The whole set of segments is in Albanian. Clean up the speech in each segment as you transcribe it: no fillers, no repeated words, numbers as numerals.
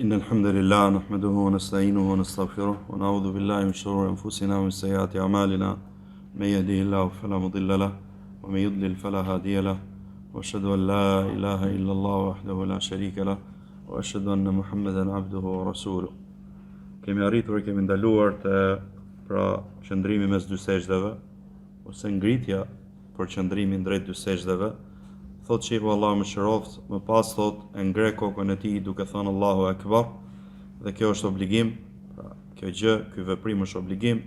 إن الحمد لله نحمده ونستعينه ونستغفره ونعوذ بالله من شرور أنفسنا ومن سيئات أعمالنا من يهده الله فلا مضل له ومن يضلل فلا هادي له وأشهد أن لا إله إلا الله وحده لا شريك له وأشهد أن محمدا عبده ورسوله. Kemi arritur e kemi ndaluar të qëndrimi mes dy sejdave ose ngritja për qëndrimin drejt dy sejdave. Thot Sheikhu Allahu më shëroft, më pas thot e ngre kokën e tij duke thënë Allahu Akbar, dhe kjo është obligim, kjo gjë, ky veprim është obligim,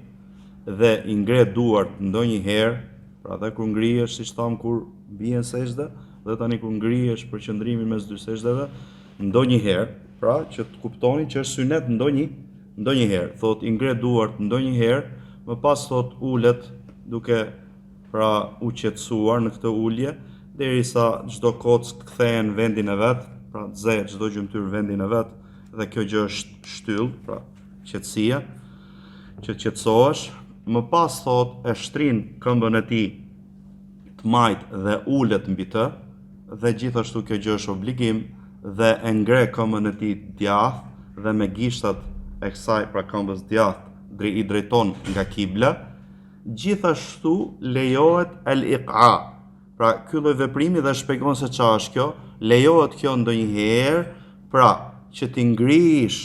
dhe i ngre duart ndonjëherë, pra dhe kur ngrihesh, siç tham kur bien sejdë, dhe tani kur ngrihesh për qëndrimin mes dy sejdave, ndonjëherë, pra që të kuptoni që është synet ndonjëherë, thot i ngre duart ndonjëherë, më pas thot ulet duke pra u qetësuar në këtë ulje, derisa çdo kocë kthehen në vendin e vet, pra zë çdo gjymtyr vendin e vet, dhe kjo gjë është shtyll, pra qetësia, që të qetësohesh. Më pas thot e shtrin këmbën e tij të majtë dhe ulet mbi të, dhe gjithashtu kjo gjë është obligim, dhe e ngre këmbën e tij djathtë dhe me gishtat e kësaj pra këmbës djathtë i drejton nga kibla. Gjithashtu lejohet al-iqa. Pra ky lloj veprimi dhe shpjegon se çfarë është kjo, lejohet kjo ndonjëherë, pra që ti ngrish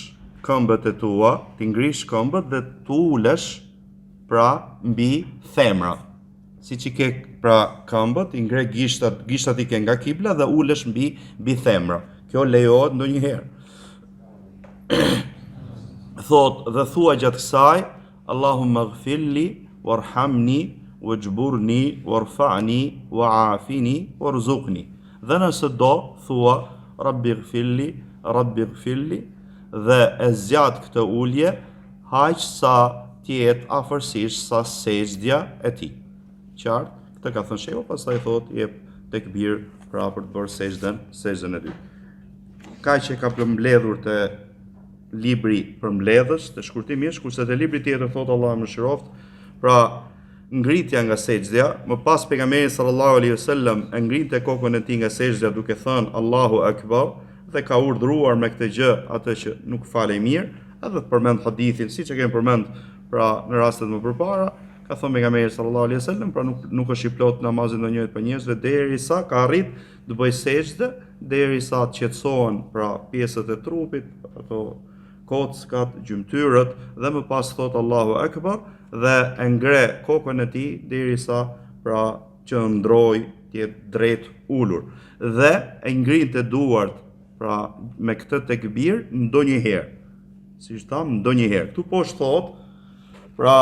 këmbët e tua, ti ngrish këmbët dhe tu ulesh pra mbi themra. Siç i ke pra këmbët, i ngre gishtat i ke nga kibla dhe ulesh mbi themra. Kjo lejohet ndonjëherë. Thot dhe thua gjatë kësaj, Allahumma ighfirli warhamni wajburni warfa'ni wa'afini warzuqni. Dhe nëse do, thua Rabbi ighfirli dhe e zgjat këtë ulje aq sa tjetë afërsisht sa sejdja e tij. Qartë, këtë ka thënë shehu, pastaj thot jep tekbir pra për të bërë sejdën e dytë. Kaq që ka përmbledhur te libri për mbledhës, të shkurtimisht, kurse te libri tjetër thot Allahu më shëroft, pra ngritja nga sejdja, më pas pejgamberi sallallahu alaihi wasallam e ngrinte kokën e tij nga sejdja duke thënë Allahu Akbar, dhe ka urdhëruar me këtë gjë atë që nuk falej mirë, edhe përmend hadithin siç e kemi përmend pra në rastet më përpara, ka thënë pejgamberi sallallahu alaihi wasallam, pra nuk është i plot namazit ndonjërit për njerëzve derisa ka arrit të bëjë sejdë, derisa të qetësohen pra pjesët e trupit, ato kockat, gjymtyrët, dhe më pas thot Allahu Akbar dhe e ngre kokën e tij derisa pra që ndroj të jetë drejt ulur. Dhe e ngrinte duart pra me këtë tekbir ndonjëherë. Siç tham, ndonjëherë. Ktu poshtë thot, pra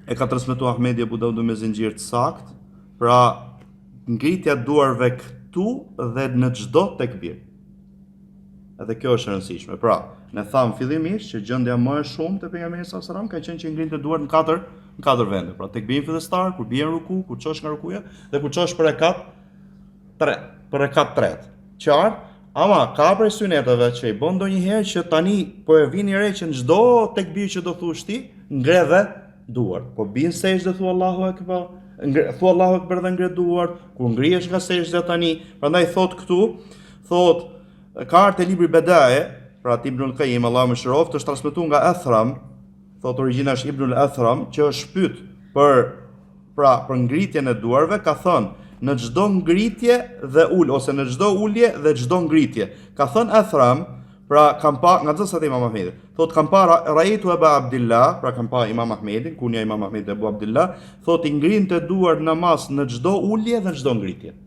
e ka transmetuar Ahmedi Abu Daud me zinxhir të saktë, pra ngritja duarve këtu dhe në çdo tekbir. Edhe kjo është e rëndësishme. Pra, ne tham fillimisht që gjendja më e shumtë te pejgamberi sallallahu alajhi wasallam ka qenë që ngrinte duart në katër vende. Pra, tekbirin fillestar, kur bie në ruku, kur çosh nga rukuja dhe kur çosh për rekat tret. Qartë, ama ka prej syneteve që i bën ndonjëherë që tani po e vini re që në çdo tekbir që do thush ti, ngre dhe duart. Po bin sejdë thu Allahu Akbar, thu Allahu Akbar dhe ngre duart, kur ngrihesh nga sejdja tani, prandaj thot këtu, thot ka arte libri Bedae, pra Ibnul Qayyim, Allahu më shëroft, është transmetuar nga Athram, thot origjina është Ibnul Athram, që është pyet për ngritjen e duarve, ka thënë në çdo ngritje dhe ose në çdo ulje dhe çdo ngritje. Ka thënë Athram, pra kam pa nga xhasat e Imam Ahmedit. Thot kam pa raitu Abu Abdullah, pra kam pa Imam Ahmedin, kunja Imam Ahmedit Abu Abdullah, thot i ngrinte duart namaz në çdo ulje dhe çdo ngritje.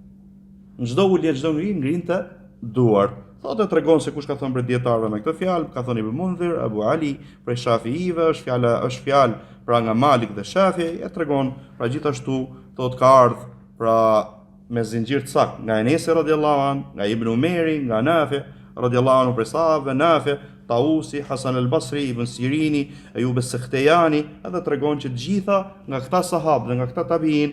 Në çdo ulje, çdo ngritje ngrinte duart. Thotë tregon se kush ka thënë për dietarëve me këtë fjalë, ka thënë Ibn Mundhir, Abu Ali, prej Shafiive, është fjalë pra nga Malik dhe Shafi'i, e tregon pra gjithashtu thotë ka ardhur pra me zinxhir të saktë nga Enes radhiyallahu an, nga Ibn Umeri, nga Nafi radhiyallahu anhu, prej sahabëve Nafi, Tausi, Hasan al-Basri, Ibn Sirini, Ayub as-Sakhtiyani, edhe tregon që të gjitha nga këta sahabë dhe nga këta tabiin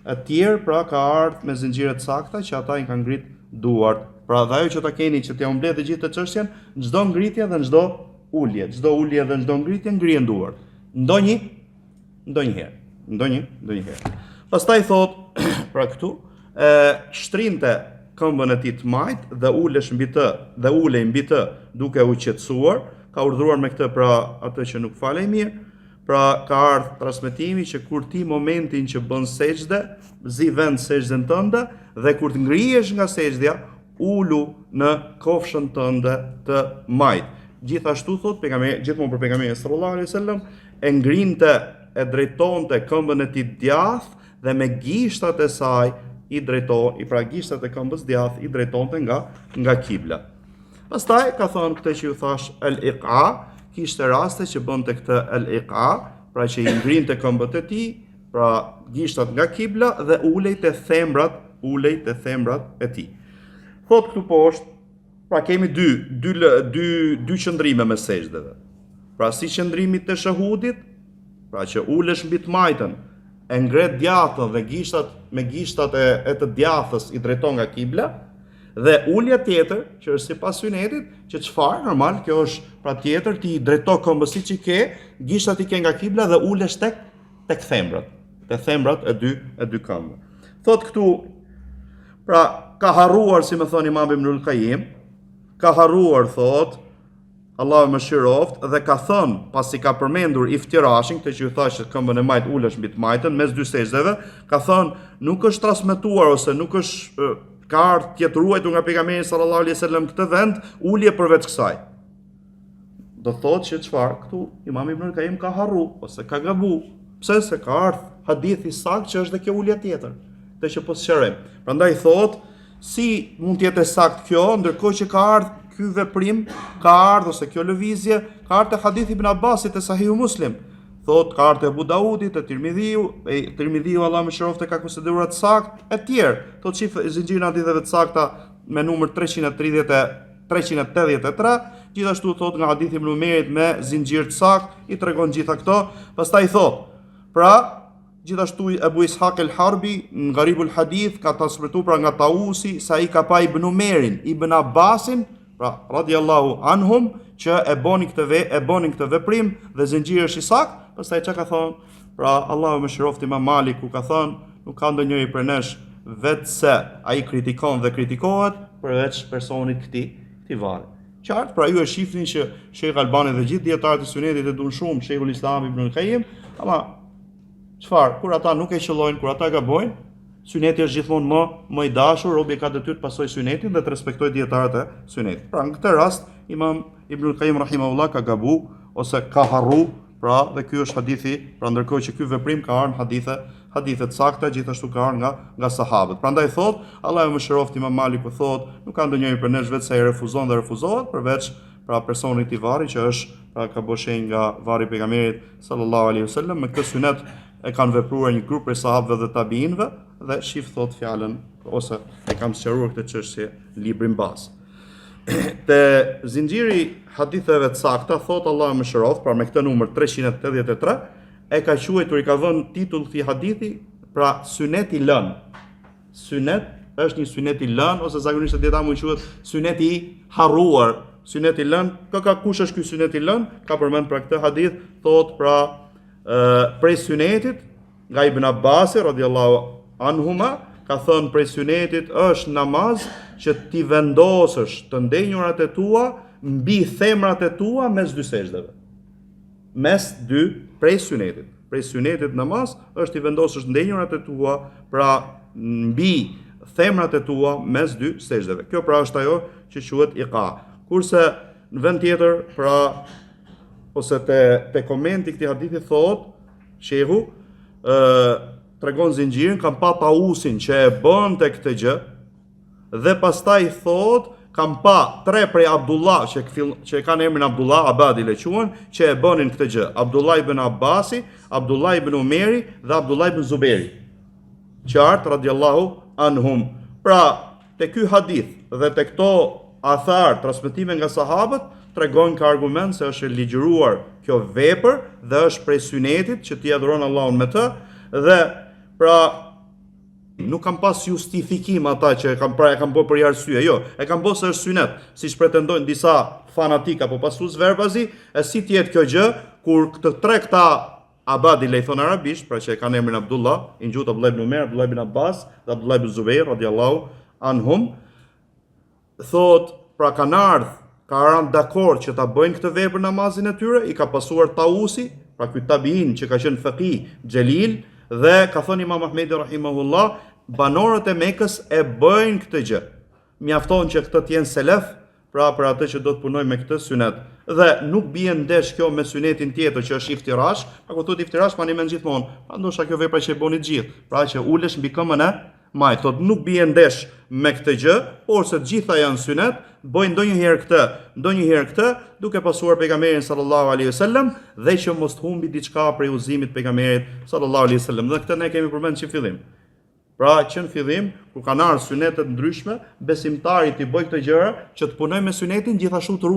e tjerë pra ka ardhur me zinxhire të sakta që ata i kanë ngrit duart. Pra dhe ajo që ta keni që t'ja mbledh të gjithë të çështjen, çdo ngritje dhe çdo ulje dhe çdo ngritje ngrihen duart. Ndonjëherë. Pastaj thot pra këtu, shtrinte këmbën e tij të majt dhe ulej mbi të duke u qetësuar, ka urdhëruar me këtë pra atë që nuk falej mirë. Pra ka ardhur transmetimi që kur ti momentin që bën sejdë, zi vend sejdën tënde dhe kur të ngrihesh nga sejdja, ulu në kofshën tënde të majt. Gjithashtu thot pejgamberi, gjithmonë për pejgamberin sallallahu alaihi wasallam, e ngrinte, e drejtonte këmbën e tij djath dhe me gishtat e saj pra gishtat e këmbës djath i drejtonte nga kibla. Pastaj ka thonë këtë që ju thash el-iqa, kishte raste që bënte këtë el-iqa, pra që i ngrinte këmbët e tij, pra gishtat nga kibla dhe ulej te thembrat e tij. Thot këtu poshtë, pra kemi dy qëndrime me sejdëve. Pra si qëndrimi të shahudit, pra që ulesh mbi të majtën, e ngret djathtën dhe me gishtat e të djathës i drejton nga kibla, dhe ulja tjetër, që është sipas sunetit, që çfarë normal, kjo është pra tjetër, ti drejto këmbën siç i ke, gishtat i ke nga kibla dhe ulesh tek thembrat. Te thembrat e dy këmbëve. Thot këtu, pra ka harruar, si më thon Imam Ibnul Qayyim, ka harruar thot, Allahu më shiroft, dhe ka thënë, pasi ka përmendur iftirashin, këtë që ju thash që këmbën e majt ulesh mbi të majtën mes dy sejdëve, ka thënë, nuk është transmetuar ose nuk është ka ardhur tjetër ruajtur nga pejgamberi sallallahu alaihi wasallam këtë vend ulje përveç kësaj. Do thotë që çfarë? Këtu Imam Ibnul Qayyim ka harru ose ka gabu. Pse? Se ka ardhur hadith i saktë që është dhe kjo ulje tjetër. Këtë që po sqarojmë. Prandaj thotë, si mund të jetë saktë kjo, ndërkohë që ka ardhur ky veprim, ka ardhur ose kjo lëvizje, ka ardhur te hadithi Ibn Abbasit te Sahihu Muslim. Thot ka ardhur te Abu Daudi, te Tirmidhiu, Allah më shirofte ka konsideruar të saktë e tjerë. Thot shif zinxhirin haditheve të sakta me numër 383, gjithashtu thot nga hadithi Ibn Umerit me zinxhir të saktë i tregon gjitha këto. Pastaj thot, pra gjithashtu Abu Ishaq el-Harbi në Gharibul Hadith ka transmetuar pra nga Tausi sa i ka pa Ibn Umerin, Ibn Abbasin, pra radiallahu anhum, që e bonin këtë veprim dhe zinxhiri është i saktë. Pastaj çka ka thonë? Pra Allahu më shirofti Imam Maliku ka thonë, nuk ka ndonjëri për nesh vetë se ai kritikon dhe kritikohet përveç personit këtij varri. Qartë, pra ju e shifni që Sheikh Albani dhe gjithë dietarët e sunetit e duan shumë Sheikhul Islam Ibn Qayyim, ama çfarë? Kur ata nuk e qellojnë, kur ata gabojnë, suneti është gjithmonë më i dashur, robi ka detyrë të pasojë sunetin dhe të respektojë dietarët e sunetit. Pra në këtë rast Imam Ibn Qayyim rahimahullah ka gabu ose ka harru. Pra, dhe ky është hadithi, pra ndërkohë që ky veprim ka ardhur hadithe të sakta, gjithashtu ka ardhur nga sahabët. Prandaj thot, Allahu më shirofti Imam Maliku thot, nuk ka ndonjëri për nesh vetë se ai refuzon dhe refuzohet, përveç pra personit i varrit që është pra ka boshenj nga varri i pejgamberit sallallahu alaihi wasallam. Me këtë sunet e kanë vepruar një grup prej sahabëve dhe tabiinëve dhe shif thot fjalën ose e kam sqaruar këtë çështje librin bazë. Te zinxhiri haditheve të sakta thot Allahu më shëroft, pra me këtë numër 383 e ka quajtur, i ka vënë titull këtij hadithi, pra sunet i lën. Sunet është një sunet i lën ose zakonisht dieta mund quhet sunet i harruar. Sunet i lën, kush është ky sunet i lën? Ka përmend pra këtë hadith, thot pra prej sunetit nga Ibn Abbas radhiyallahu anhuma, ka thënë prej sunetit është namaz që ti vendosësh të ndenjurat e tua mbi themrat e tua mes dy sejdëve. Mes dy prej sunetit. Prej sunetit namaz është ti vendosësh ndenjurat e tua pra mbi themrat e tua mes dy sejdëve. Kjo pra është ajo që quhet iqa. Kurse në vend tjetër pra ose te komenti këtij hadithi thot shehu tregon zinxhirin, kam pa Tausin që e bënte këtë gjë dhe pastaj thot kam pa tre prej Abdullah që kanë emrin Abdullah Abadi le quhen, që e bënin këtë gjë. Abdullah ibn Abbasi, Abdullah ibn Umeri dhe Abdullah ibn Zuberi. Qartë radiallahu anhum. Pra, te ky hadith dhe te këto athar transmetime nga sahabët tregojnë ka argument se është e ligjëruar kjo vepër dhe është prej sunetit që ti adhuron Allahun me të dhe pra nuk kam pas justifikim ata që e kam bërë për arsye, jo, e kam bërë se është synet, siç pretendojnë disa fanatik apo pasues verbazi, e si të jetë kjo gjë kur këta Abadi le i thon arabisht, pra që e kanë emrin Abdullah, i ngjut Abdullah ibn Umar, Abdullah ibn Abbas dhe Abdullah ibn Zubair radiallahu anhum, thot, pra kanë ardhur, ka rënë dakord që ta bëjnë këtë vepër namazin e tyre, i ka pasuar Tausi, pra ky tabiin që ka qenë faqih xhelil, dhe ka thënë Imam Ahmedi rahimahullah, banorët e Mekës e bëjnë këtë gjë. Mjafton që këtë të jenë selef, pra për atë që do të punojnë me këtë synet. Dhe nuk bie ndesh kjo me synetin tjetër që është iftirash, pa ku thotë iftirash pani men gjithmonë. Pa ndoshta kjo vepra që e bëni gjithë, pra që ulesh mbi këmbën e majt, thotë nuk bie ndesh me këtë gjë, por se të gjitha janë synet, bëjnë ndonjëherë këtë, duke pasuar pejgamberin sallallahu alaihi wasallam dhe që mos humbi diçka prej udhëzimit të pejgamberit sallallahu alaihi wasallam. Dhe këtë ne kemi përmendur në fillim. Pra që në fillim, kur kanë ardhur synetet ndryshme, besimtari të bëj këtë gjëra që të punoj me synetin, gjithashtu të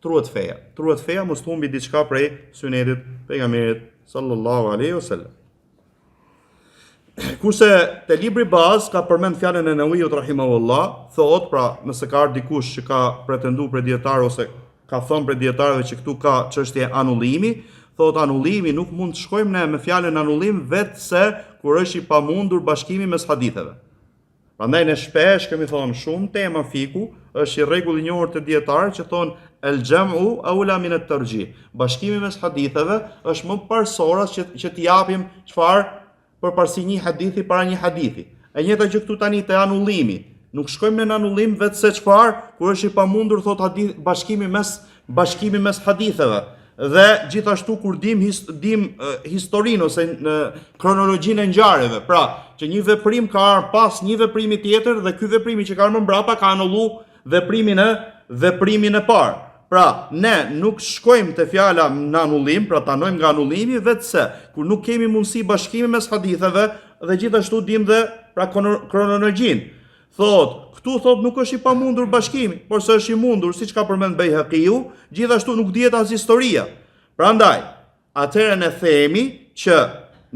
ruhet feja. Të ruhet feja, mos të humbi diçka prej synetit pejgamberit sallallahu alaihi wasallam. Kurse te libri bazë ka përmend fjalën e Nevijut rahimahullah, thotë pra nëse ka ardhur dikush që ka pretenduar për dietar ose ka thënë për dietarëve që këtu ka çështje anullimi, thotë anullimi nuk mund të shkojmë ne me fjalën anullim vetëse kur është i pamundur bashkimi mes haditheve. Prandaj ne shpesh kemi thënë shumë tema fiku, është i rregull i njohur te dietarët që thonë el jam'u awla min at-tarjih. Bashkimi mes haditheve është më parsoras që t'i japim çfarë përparësi një hadithi para një hadithi. E njëjta që këtu tani te anullimi. Nuk shkojmë në anullim vetëse çfarë kur është i pamundur thot hadith bashkimi mes haditheve. Dhe gjithashtu kur dim historinë ose në kronologjinë e ngjarjeve. Pra, që një veprim ka ardhur pas një veprimi tjetër dhe ky veprimi që ka ardhur më mbrapa ka anulluar veprimin e parë. Pra, ne nuk shkojmë te fjala në anullim, pra tanojmë nga anullimi vetëse kur nuk kemi mundësi bashkimi mes haditheve dhe gjithashtu dim dhe pra kronologjinë. Këtu thot nuk është i pamundur bashkimi, por se është i mundur, siç ka përmend Bejhaqiu, gjithashtu nuk dihet as historia. Prandaj, atëherë ne themi që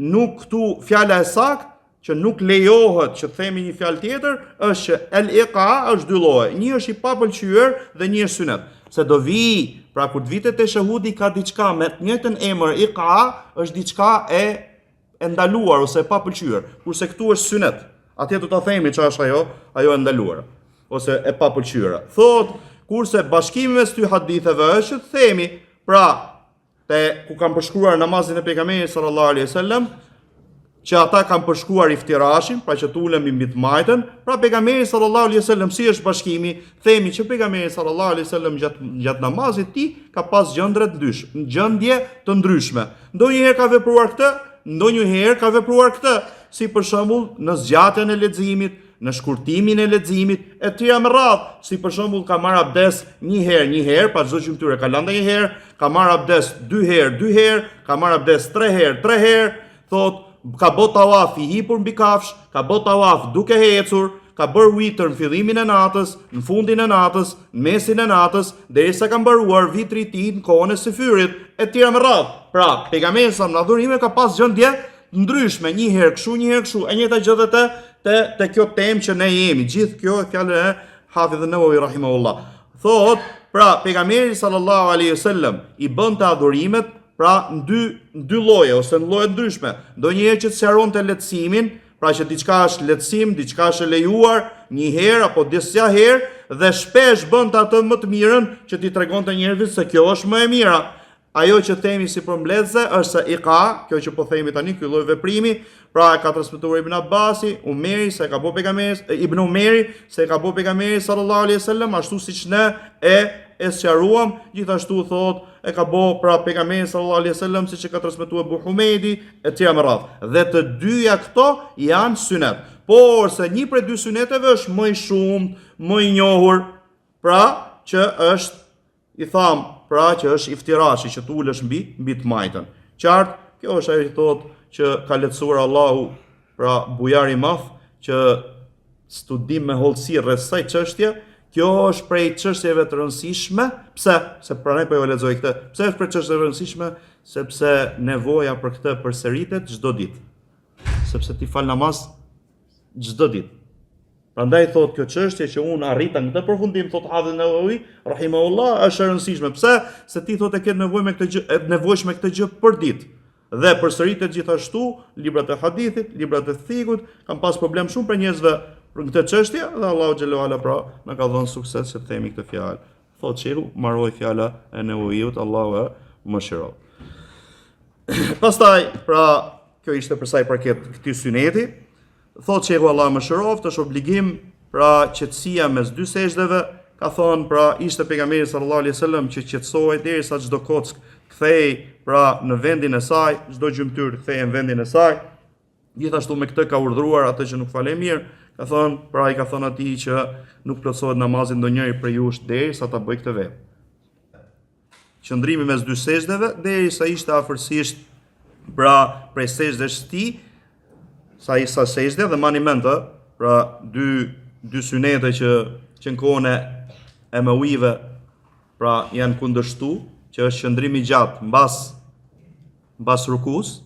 nuk këtu fjala e saktë që nuk lejohet që të themi një fjalë tjetër është që el-iqa është dy lloje. Një është i papëlqyer dhe një është sunet. Se do vi, pra kur të vitet e shahudi ka diçka me të njëjtën emër iqa, është diçka e ndaluar ose e papëlqyer. Kurse këtu është sunet. Atje do ta themi çfarë është ajo e ndaluar ose e papëlqyera. Kurse bashkimi mes dy haditheve është të themi, pra te ku kanë përshkruar namazin e pejgamberit sallallahu alaihi wasallam, që ata kanë përshkruar iftirashin, pra që tulemi mbi të majtën, pra pejgamberi sallallahu alaihi wasallam si është bashkimi, themi që pejgamberi sallallahu alaihi wasallam gjatë namazit ka pas gjendje të ndryshme. Ndonjëherë ka vepruar këtë, ndonjëherë ka vepruar këtë, si për shembull në zgjatjen e leximit, në shkurtimin e leximit, e tjera me radhë, si për shembull ka marrë abdes një herë, pa çdo gjymtyre ka lënë një herë, ka marrë abdes dy herë, ka marrë abdes tre herë, thotë ka bë tawaf i hipur mbi kafsh, ka bë tawaf duke ecur, ka bërë witër në fillimin e natës, në fundin e natës, në mesin e natës, derisa ka mbaruar vitri i tij në kohën e syfyrit, e tjera me radhë. Pra, pejgamberi sa në adhurime ka pas gjendje ndryshme, një herë kështu, e njëjta gjë edhe te kjo temë që ne jemi. Gjithë kjo e fjalë e Hafidh an-Nawawi rahimahullah. Pra, pejgamberi sallallahu alaihi wasallam i bënte adhurimet pra në dy lloje ose në lloje ndryshme. Ndonjëherë që të sqaronte lehtësimin, pra që diçka është lehtësim, diçka është e lejuar një herë apo disa herë dhe shpesh bënte atë më të mirën që t'i tregonte njerëzit se kjo është më e mira. Ajo që themi si përmbledhse është se iqa, kjo që po themi tani, ky lloj veprimi, pra e ka transmetuar Ibn Abbasi, Umeri se ka bëu pejgamberi, Ibn Umeri se ka bëu pejgamberi sallallahu alaihi wasallam, ashtu siç ne e sqaruam, gjithashtu thotë e ka bëu pra pejgamberi sallallahu alaihi wasallam siç e ka transmetuar Abu Humejdi e tjera me radhë. Dhe të dyja këto janë sunet. Por se një prej dy suneteve është më i shumtë, më i njohur, pra që është i tham, pra që është iftirashi që tulesh mbi të majtën. Qartë, kjo është ajo që thotë që ka lehtësuar Allahu, pra bujari i madh që studim me hollësi rreth kësaj çështje. Kjo është prej çështjeve të rëndësishme. Pse? Se pranoj po ju lexoj këtë. Pse është prej çështjeve të rëndësishme? Sepse nevoja për këtë përsëritet çdo ditë. Sepse ti fal namaz çdo ditë. Prandaj thotë kjo çështje që unë arrita në këtë përfundim, thotë Hafidh an-Nawawi rahimahullah, është e rëndësishme. Pse? Se ti thotë e ke nevojë me këtë gjë, e nevojshme këtë gjë për ditë. Dhe përsëritet gjithashtu librat e hadithit, librat e fikut, kanë pas problem shumë për njerëzve për këtë çështje dhe Allahu xhallahu ala pra na ka dhënë sukses që të themi këtë fjalë. Thotë shehu, mbaroi fjala e Nevoiut, Allahu e mëshiroj. Pastaj, pra, kjo ishte për sa i përket këtij syneti. Thotë shehu Allahu mëshiroj, është obligim pra qetësia mes dy sejdëve. Ka thonë pra ishte pejgamberi sallallahu alaihi wasallam që qetësohej derisa çdo kock kthehej pra në vendin e saj, çdo gjymtyr kthehej në vendin e saj. Gjithashtu me këtë ka urdhëruar atë që nuk falej mirë, ka thonë, pra i ka thonë atij që nuk plotësohet namazi ndonjëri prej jush derisa ta bëj këtë vetë. Qëndrimi mes dy sejdëve derisa ishte afërsisht pra prej sejdës së tij, sa sejdë dhe manimenta, pra dy synete që në kohën e Mewive pra janë kundërshtu, që është qëndrimi gjatë mbas rukus,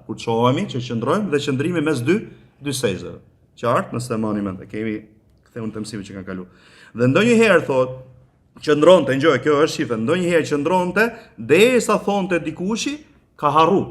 kur çohemi që qëndrojmë dhe qëndrimi mes dy sejdëve. Qartë, nëse mani mend, kemi ktheu në mësimet që kanë kaluar. Dhe ndonjëherë thotë qëndronte, ngjoj, kjo është shifë, ndonjëherë qëndronte derisa thonte dikushi ka harru.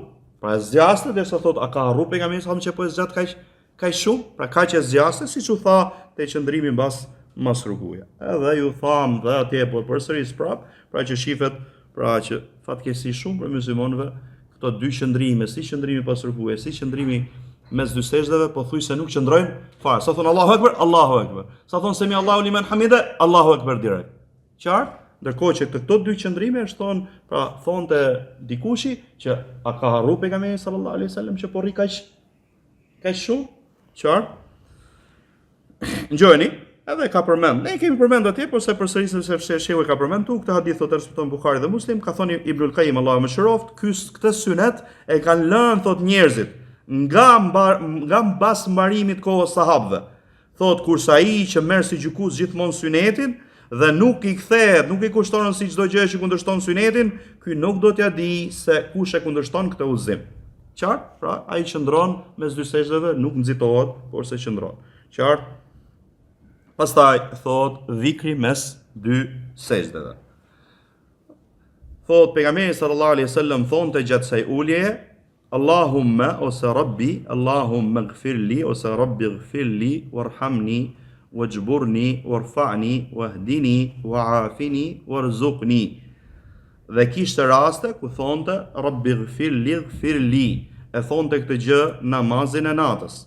Pra zgjaste derisa thotë a ka harru pejgamberi sa më që po e zgjat kaq shumë, pra kaq e zgjaste siç u tha te qëndrimi mbas rukuja. Edhe ju tham dhe atje po përsëris prap, pra që shifet, pra që fatkeqësi shumë për myslimanëve këto dy qëndrime, si qëndrimi pas rukuja, si qëndrimi mes dy sejdëve, po thuj se nuk qëndrojnë fare. Sa thon Allahu Akbar, Allahu Akbar. Sa thon semi Allahu liman hamide, Allahu Akbar direkt. Qartë? Ndërkohë që këto dy qëndrime është thon, pra thonte dikushi që a ka harru pejgamberi sallallahu alaihi wasallam që po rri kaq shumë, qartë? Ngjojeni, edhe ka përmend. Ne kemi përmend atje, por se përsërisim se shehu e ka përmend tu këtë hadith thotë transmeton Buhari dhe Muslim, ka thoni Ibnul Qayyim Allahu mëshiroft, këtë synet e kanë lënë thot njerëzit nga mbas mbarimit kohës sahabëve. Thot kurse ai që merr si gjykues gjithmonë synetin dhe nuk i kthehet, nuk i kushton si çdo gjë që kundërshton synetin, ky nuk do t'ja di se kush e kundërshton këtë udhëzim. Qartë? Pra ai qëndron mes dy sejdëve, nuk nxitohet, por se qëndron. Qartë? Pastaj thot dhikri mes dy sejdëve. Thot pejgamberi sallallahu alaihi wasallam thonte gjatë saj uljeje, Allahumma ose Rabbi, Allahumma gfirli ose Rabbi gfirli, warhamni, wajburni, warfa'ni, wahdini, wa'afini, warzuqni. Dhe kishte raste ku thonte Rabbi gfirli, gfirli. E thonte këtë gjë namazin e natës.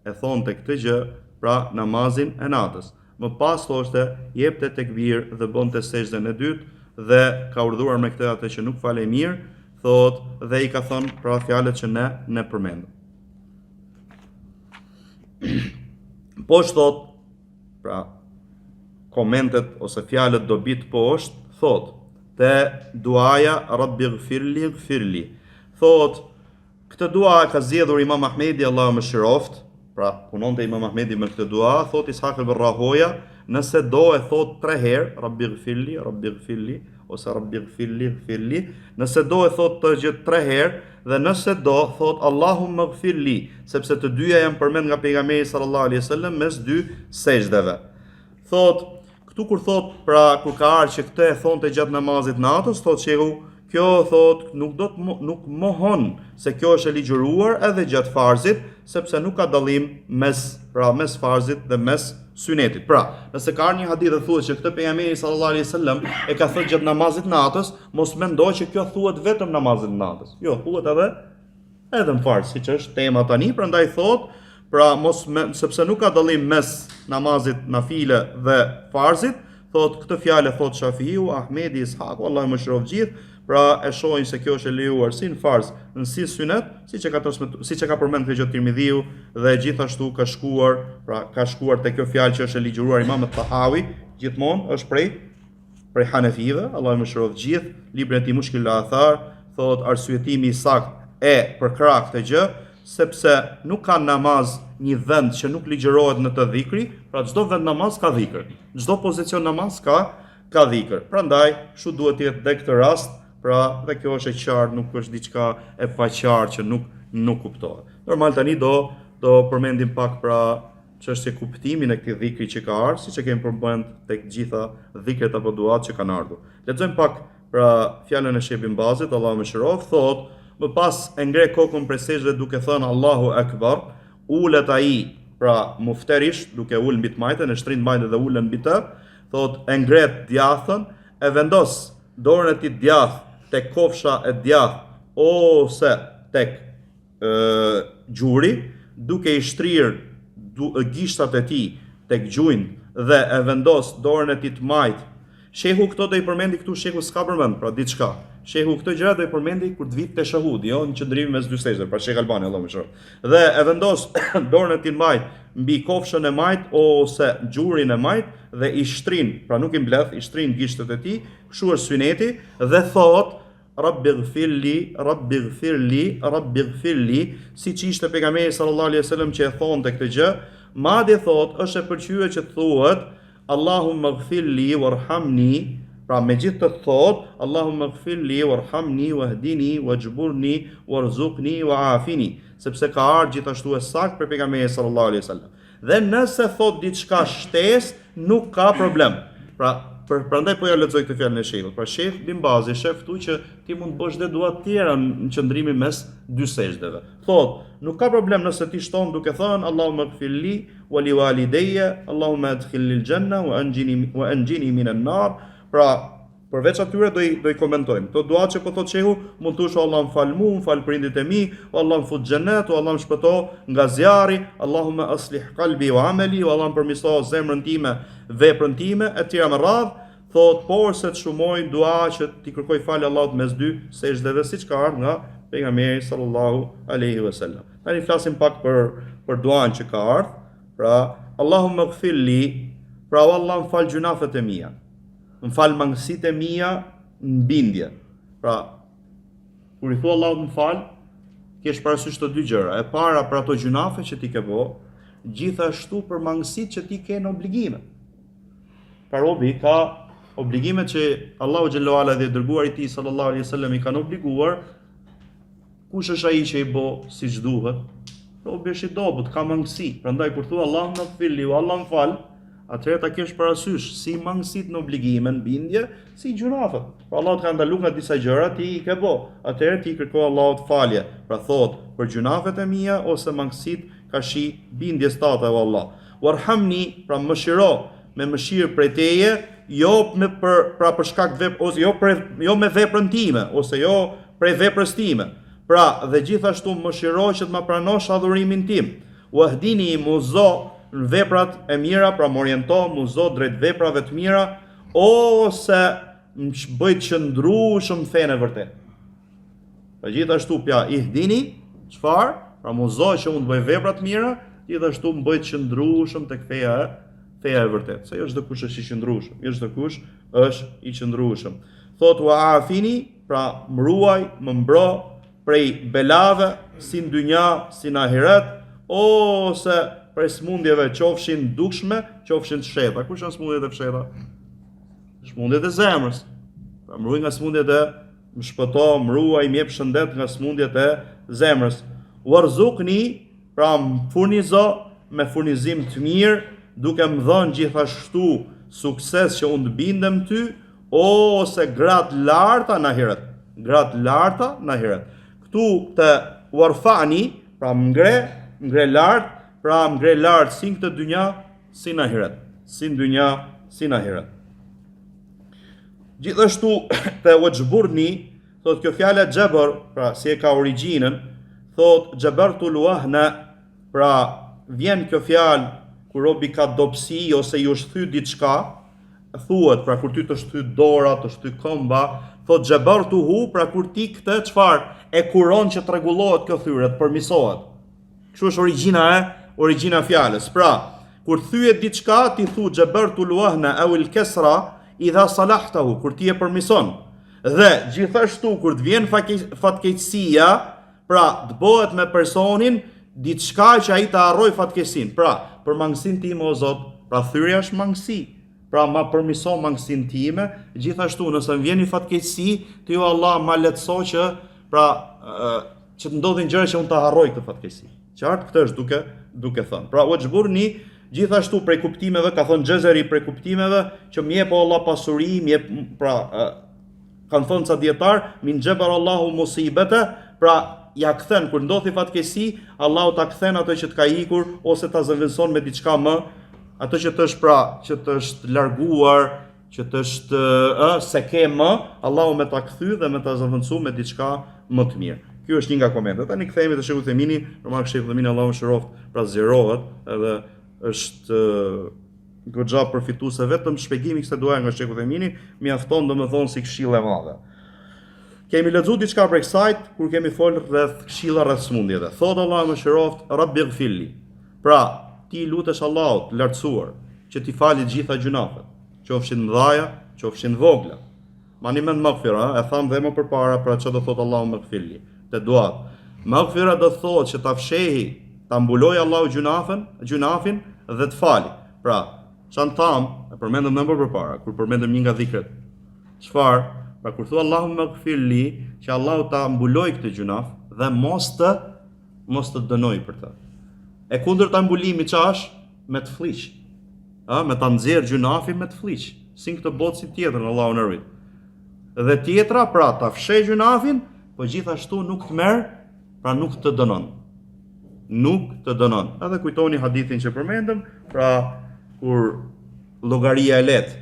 E thonte këtë gjë pra namazin e natës. Më pas thoshte jepte tekbir dhe bënte sejdën e dytë dhe ka urdhëruar me këtë atë që nuk falej mirë, thot dhe i ka thënë pra fjalët që ne përmendëm. Poshtë thot, pra komentet ose fjalët dobit poshtë, thot te duaja Rabbi gfirli, gfirli. Thot këtë dua ka zgjedhur Imam Ahmedi, Allahu mëshiroft, pra punonte Imam Ahmedi me këtë dua, thot Ishaq al-Rahoja, nëse do e thot 3 herë, Rabbi gfirli, ose Rabbi gfirli, gfirli, nëse do e thot të gjithë 3 herë, dhe nëse do thot Allahumma gfirli, sepse të dyja janë përmend nga pejgamberi sallallahu alaihi wasallam mes dy sejdëve. Thot, këtu kur thot, pra kur ka ardhur që këtë e thonte gjatë namazit natës, thot shehu, kjo thot nuk mohon se kjo është e ligjëruar edhe gjatë farzit, sepse nuk ka dallim mes farzit dhe mes synetit. Pra, nëse ka një hadith dhe thuhet që këtë pejgamberi sallallahu alaihi wasallam e ka thënë gjatë namazit natës, mos mendoj që kjo thuhet vetëm namazit natës. Jo, thuhet edhe në farz, siç është tema tani, prandaj thot, pra sepse nuk ka dallim mes namazit nafile dhe farzit, thot këtë fjalë thot Shafiu, Ahmedi, Ishaku, Allahu mëshiroj gjithë, pra e shohin se kjo është e lejuar si në farz, në si synet, siç e ka përmendur Xhot Tirmidhiu dhe gjithashtu ka shkuar te kjo fjalë që është e ligjëruar Imam Tahawi, gjithmonë është prej Hanefive, Allahu mëshiroj gjithë, libri i tij Mushkil al-Athar, thot arsyetimi i saktë e përkrah këtë gjë, sepse nuk ka namaz një vend që nuk ligjërohet në të dhikri, pra çdo vend namaz ka dhikr, çdo pozicion namaz ka dhikr. Prandaj, kështu duhet të jetë në këtë rast. Pra, dhe kjo është e qartë, nuk është diçka e paqartë që nuk kuptohet. Normal tani do përmendim pak pra çështje kuptimin e këtij dhikri që ka ardhur, siç e kemi përmend tek gjitha dhikret apo duat që kanë ardhur. Lexojmë pak pra fjalën e Sheh Ibn Bazit, Allahu mëshiroft, thot, më pas e ngre kokën prej sejdëve duke thënë Allahu Akbar, ulet ai pra muftarish, duke ul mbi të majtën, e shtrin majtën dhe ulën mbi të, thot e ngret djathën, e vendos dorën e tij djath tek kofsha e djath ose tek gjuri, duke i shtrirë gishtat e tij tek gjujnë dhe e vendos dorën e tij të majt. Shehu këto do i përmendi këtu, shehu s'ka përmend, pra diçka. Shehu këto gjëra do i përmendi kur të vit te shahudi, jo në qëndrimin mes dy sejdave, pra Sheh Albani, Allahu më shëroft. Dhe e vendos dorën e tij të majt mbi kofshën e majt ose gjurin e majt dhe i shtrin, pra nuk i mbledh, i shtrin gishtat e tij, kështu është syneti dhe thot Rabbighfirli, Rabbighfirli, Rabbighfirli, siç ishte pejgamberi sallallahu alaihi wasallam që e thonte këtë gjë, madje thot është e pëlqyer që thuhet Allahumma ighfirli warhamni, pra me gjithë të thot Allahumma ighfirli warhamni wahdini wajburni warzuqni wa'afini, sepse ka ardhur gjithashtu e saktë për pejgamberin sallallahu alaihi wasallam. Dhe nëse thot diçka shtesë, nuk ka problem. Prandaj po ja lexoj këtë fjalën e Shehut. Pra Sheh bin Bazi shef këtu që ti mund të bësh dhe dua të tjera në qëndrimin mes dy sejdave. Thot, nuk ka problem nëse ti shton duke thënë Allahumma ighfirli wa liwalidayya, Allahumma adkhilni al-janna wa anjini minan nar. Pra përveç atyre do i komentojmë. Këto dua që po thot Shehu, mund të thush Allah më fal mua, më fal prindit e mi, o Allah më fut xhenet, o Allah më shpëto nga zjarri, Allahumma aslih qalbi wa amali, o Allah më përmirëso zemrën time, veprën time, etj me radh. Thot por se të shumoj dua që ti kërkoj falë Allahut mes dy sejdave, siç ka ardhur nga pejgamberi sallallahu alaihi wasallam. Tani flasim pak për duan që ka ardhur. Pra Allahumma ighfirli, pra o Allah më fal gjunafet e mia. Më fal mangësitë e mia në bindje. Pra kur i thua Allahut më fal, kesh parasysh të dy gjëra. E para për ato gjunafe që ti ke bë, gjithashtu për mangësitë që ti ke në obligime. Pra robi ka obligime që Allahu xhallahu ala dhe dërguari i tij sallallahu alaihi wasallam i kanë obliguar. Kush është ai që i bë siç duhet? Robi është i dobët, ka mangësi. Prandaj kur thua Allahumma ighfirli, Allah më fal, atëherë ta kesh parasysh si mangësitë në obligime, në bindje, si gjunafet. Pra Allahu ka ndaluar nga disa gjëra ti i ke bë. Atëherë ti kërko Allahut falje. Pra thot për gjunafet e mia ose mangësitë ka shi bindjes tate o Allah. Warhamni, pra mëshiro me mëshirë prej teje, jo për shkak ose jo me veprën time ose jo prej veprës time. Pra dhe gjithashtu mëshiro që të ma pranosh adhurimin tim. Wahdini muzo në veprat e mira, pra më oriento muzo drejt veprave të mira, ose më bëj të qëndrueshëm fenë e vërtet. Pra gjithashtu pja ihdini, çfarë? Pra muzo që unë të bëj vepra të mira, gjithashtu më bëj të qëndrueshëm tek feja e vërtet. Se jo çdo kush është i qëndrueshëm, jo çdo kush është i qëndrueshëm. Thot wa afini, pra më ruaj, më mbro prej belave, si në dynja, si në ahiret, ose prej smundjeve qofshin dukshme, qofshin të fsheta. Kush janë smundjet e fsheta? Smundjet e zemrës. Pra më ruaj nga smundjet e, më shpëto, më ruaj, më jep shëndet nga smundjet e zemrës. Warzuqni, pra më furnizo me furnizim të mirë, duke më dhënë gjithashtu sukses që unë të bindem ty, ose gratë larta në ahiret. Gratë larta në ahiret. Këtu të warfani, pra më ngre lartë, pra më ngre lartë si në këtë dynja, si në ahiret. Si në dynja, si në ahiret. Gjithashtu të wajburni, thot kjo fjala xhabr, pra si e ka origjinën, thot xhabartul wahna, pra vjen kjo fjalë kur robi ka dobësi ose ju është thyr diçka, thuhet, pra kur ty të shty dora, të shty këmba, thot xhabartuhu, pra kur ti këtë çfarë e kuron që t'rregullohet kjo thyrë, të përmirësohet. Kështu është origjina fjalës. Pra, kur thyhet diçka, ti thu xhabartul wahna aw al kasra idha salahtahu, kur ti e përmirëson. Dhe gjithashtu kur të vjen fatkeqësia, pra të bëhet me personin diçka që ai ta harroj fatkeqësinë. Pra, për mangësinë time o Zot, pra thyrja është mangësi. Pra ma përmirëson mangësinë time, gjithashtu nëse më vjen një fatkeqësi, ti o Allah ma lehtëso që që të ndodhin gjëra që unë ta harroj këtë fatkeqësi. Qartë, këtë është duke thënë. Pra wajburni, gjithashtu prej kuptimeve, ka thënë Xhezeri prej kuptimeve që më jep o Allah pasuri, më jep, pra kanë thënë ca dietar, min xhabar Allahu musibata, pra ja kthen kur ndodhi fatkeqësi, Allahu ta kthen ato që të ka ikur ose ta zëvendëson me diçka më, ato që të është pra, që të është larguar, që të është se ke më, Allahu me ta kthy dhe me ta zëvendësu me diçka më të mirë. Ky është një nga komentet. Tani kthehemi te Sheikhu Themini, normal Sheikhu Themini Allahu mëshiroft, pra zgjerohet, edhe është goxha përfituese vetëm shpjegimi kësaj duaje nga Sheikhu Themini, mjafton domethënë si këshill e madhe. Kemi lexuar diçka për kësaj kur kemi folur rreth këshilla rreth smundjeve. Thot Allahu mëshiroft, Rabbi ighfirli. Pra, ti lutesh Allahut lartësuar që t'i falë të gjitha gjunafet, qofshin mëdhaja, qofshin vogla. Mani mend maghfira, e tham dhe më përpara pra çfarë do thot Allahu ighfirli. Te duat. Maghfira do thotë që ta fshehi, ta mbulojë Allahu gjunafin dhe të fali. Pra, çan tham, e përmendëm më përpara, kur përmendëm një nga dhikret. Çfarë? Pra kur thua Allahu maghfirli, që Allahu ta mbuloj këtë gjunaf dhe mos të dënoj për të. E kundërta mbulimi ç'ash? Me të fliq. Me ta nxjerr gjunafin me të fliq, si këtë botë si tjetër Allahu na rrit. Dhe tjetra, pra ta fshej gjunafin, po gjithashtu nuk të merr, pra nuk të dënon. Nuk të dënon. Edhe kujtoni hadithin që përmendëm, pra kur llogaria e lehtë.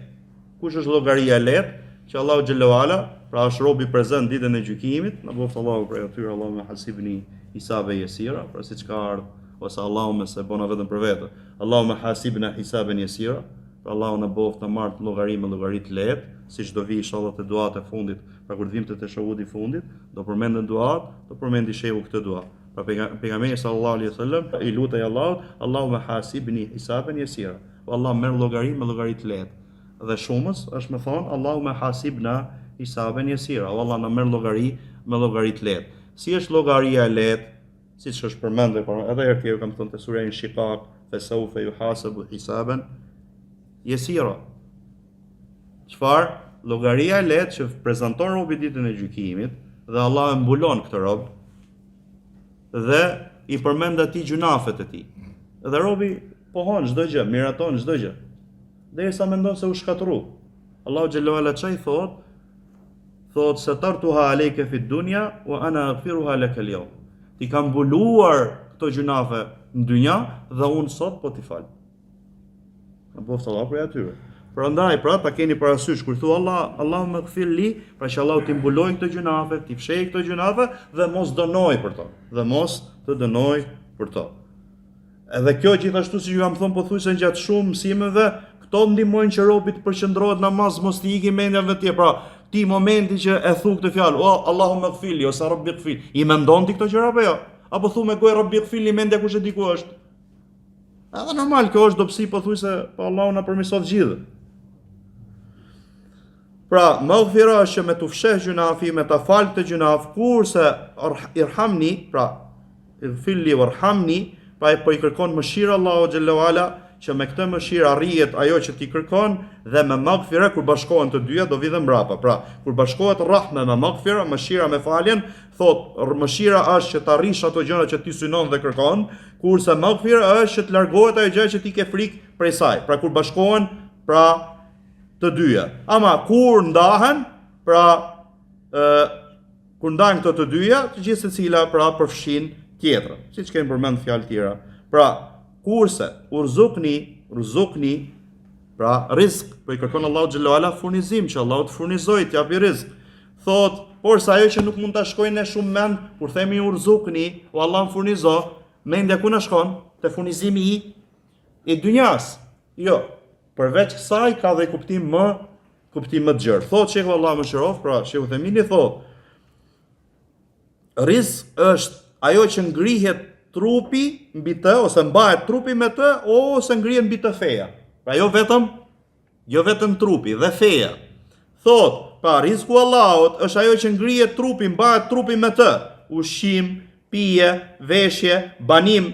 Kush është llogaria e lehtë? Që Allahu xhallahu ala, pra është robi prezant ditën e gjykimit, na boft Allahu prej atyre, Allahu me hasibni hisabe yesira, pra siç ka ardhur, ose Allahu me se bona vetëm për vete. Allahu me hasibna hisaben yesira, pra Allahu na boft të marr llogari me llogari të lehtë, siç do vi inshallah te duat e fundit, pra kur vim te teshahudi i fundit, do përmenden duat, do përmendi shehu këtë dua. Pra pejgamberi sallallahu alaihi wasallam i lutej Allahut, Allahu me hasibni hisaben yesira. Allahu merr llogari me llogari të lehtë. Dhe shumës është me thonë Allahu me hasibna hisaben yesira, o Allah na merr llogari me llogari të lehtë. Si është llogaria e lehtë, siç është përmendur edhe herë tjetër kam thënë te sura Inshiqaq, fa sawfa yuhasabu hisaban yesira. Çfarë? Llogaria e lehtë që prezanton robi ditën e gjykimit dhe Allah e mbulon këtë rob dhe i përmend atij gjunafet e tij. Dhe robi pohon çdo gjë, miraton çdo gjë. Derisa mendon se u shkatërru. Allahu xhallahu ala çai thot satartuha alayka fi dunya wa ana aghfiruha laka al-yawm. Ti kam mbuluar këto gjunafe në dynja dhe unë sot po t'i fal. Në boft Allah për atyre. Prandaj, pra ta keni parasysh kur thua Allahu maghfirli, pra që Allahu t'i mbuloj këto gjunafe, t'i fshej këto gjunafe dhe mos dënoj për to. Dhe mos të dënoj për to. Edhe kjo gjithashtu si ju jam thënë pothuajse gjatë shumë mësimeve, këto ndihmojnë që robi të përqendrohet namaz, mos t'i ikë mendja vetë. Pra, ti momenti që e thu këtë fjalë, o Allahu maghfirli ose Rabbi ighfir, i mendon ti këto gjëra apo jo? Apo thu me gojë Rabbi ighfirli, mendja kush e di ku është? Edhe normal, kjo është dobësi pothuajse pa Allahu na përmirëson gjithë. Pra, maghfira është që me të fsheh gjunafi, me ta fal këtë gjunaf, kurse irhamni, pra ighfirli warhamni, pa po i kërkon mëshirë Allahu xhallahu ala, që me këtë mëshirë arrihet ajo që ti kërkon dhe me maghfira kur bashkohen të dyja do vi dhe mbrapa. Pra, kur bashkohet rahme me maghfira, mëshira me faljen, thot mëshira është që të arrish ato gjëra që ti synon dhe kërkon, kurse maghfira është që të largohet ajo gjë që ti ke frikë prej saj. Pra kur bashkohen, pra të dyja. Ama kur ndahen, pra kur ndahen këto të dyja, të gjithë secila pra përfshin tjetrën, siç kemi përmend fjalë tjera. Pra, kurse urzukni, pra rizq, po i kërkon Allahu xhallahu ala furnizim, që Allahu të furnizojë, të japi rizq. Thot, por sa ajo që nuk mund ta shkojnë ne shumë mend, kur themi urzukni, o Allah më furnizo, mendja ku na shkon? Te furnizimi i dynjas. Jo, përveç kësaj ka dhe kuptim më të gjerë. Thot Sheikhu Allahu mëshiroft, pra Sheikhu Themini thot, rizq është ajo që ngrihet trupi mbi të, ose mbahet trupi me të, ose ngrihet mbi të feja. Pra jo vetëm trupi dhe feja. Thot, pra rizku Allahut është ajo që ngrihet trupi, mbahet trupi me të. Ushqim, pije, veshje, banim.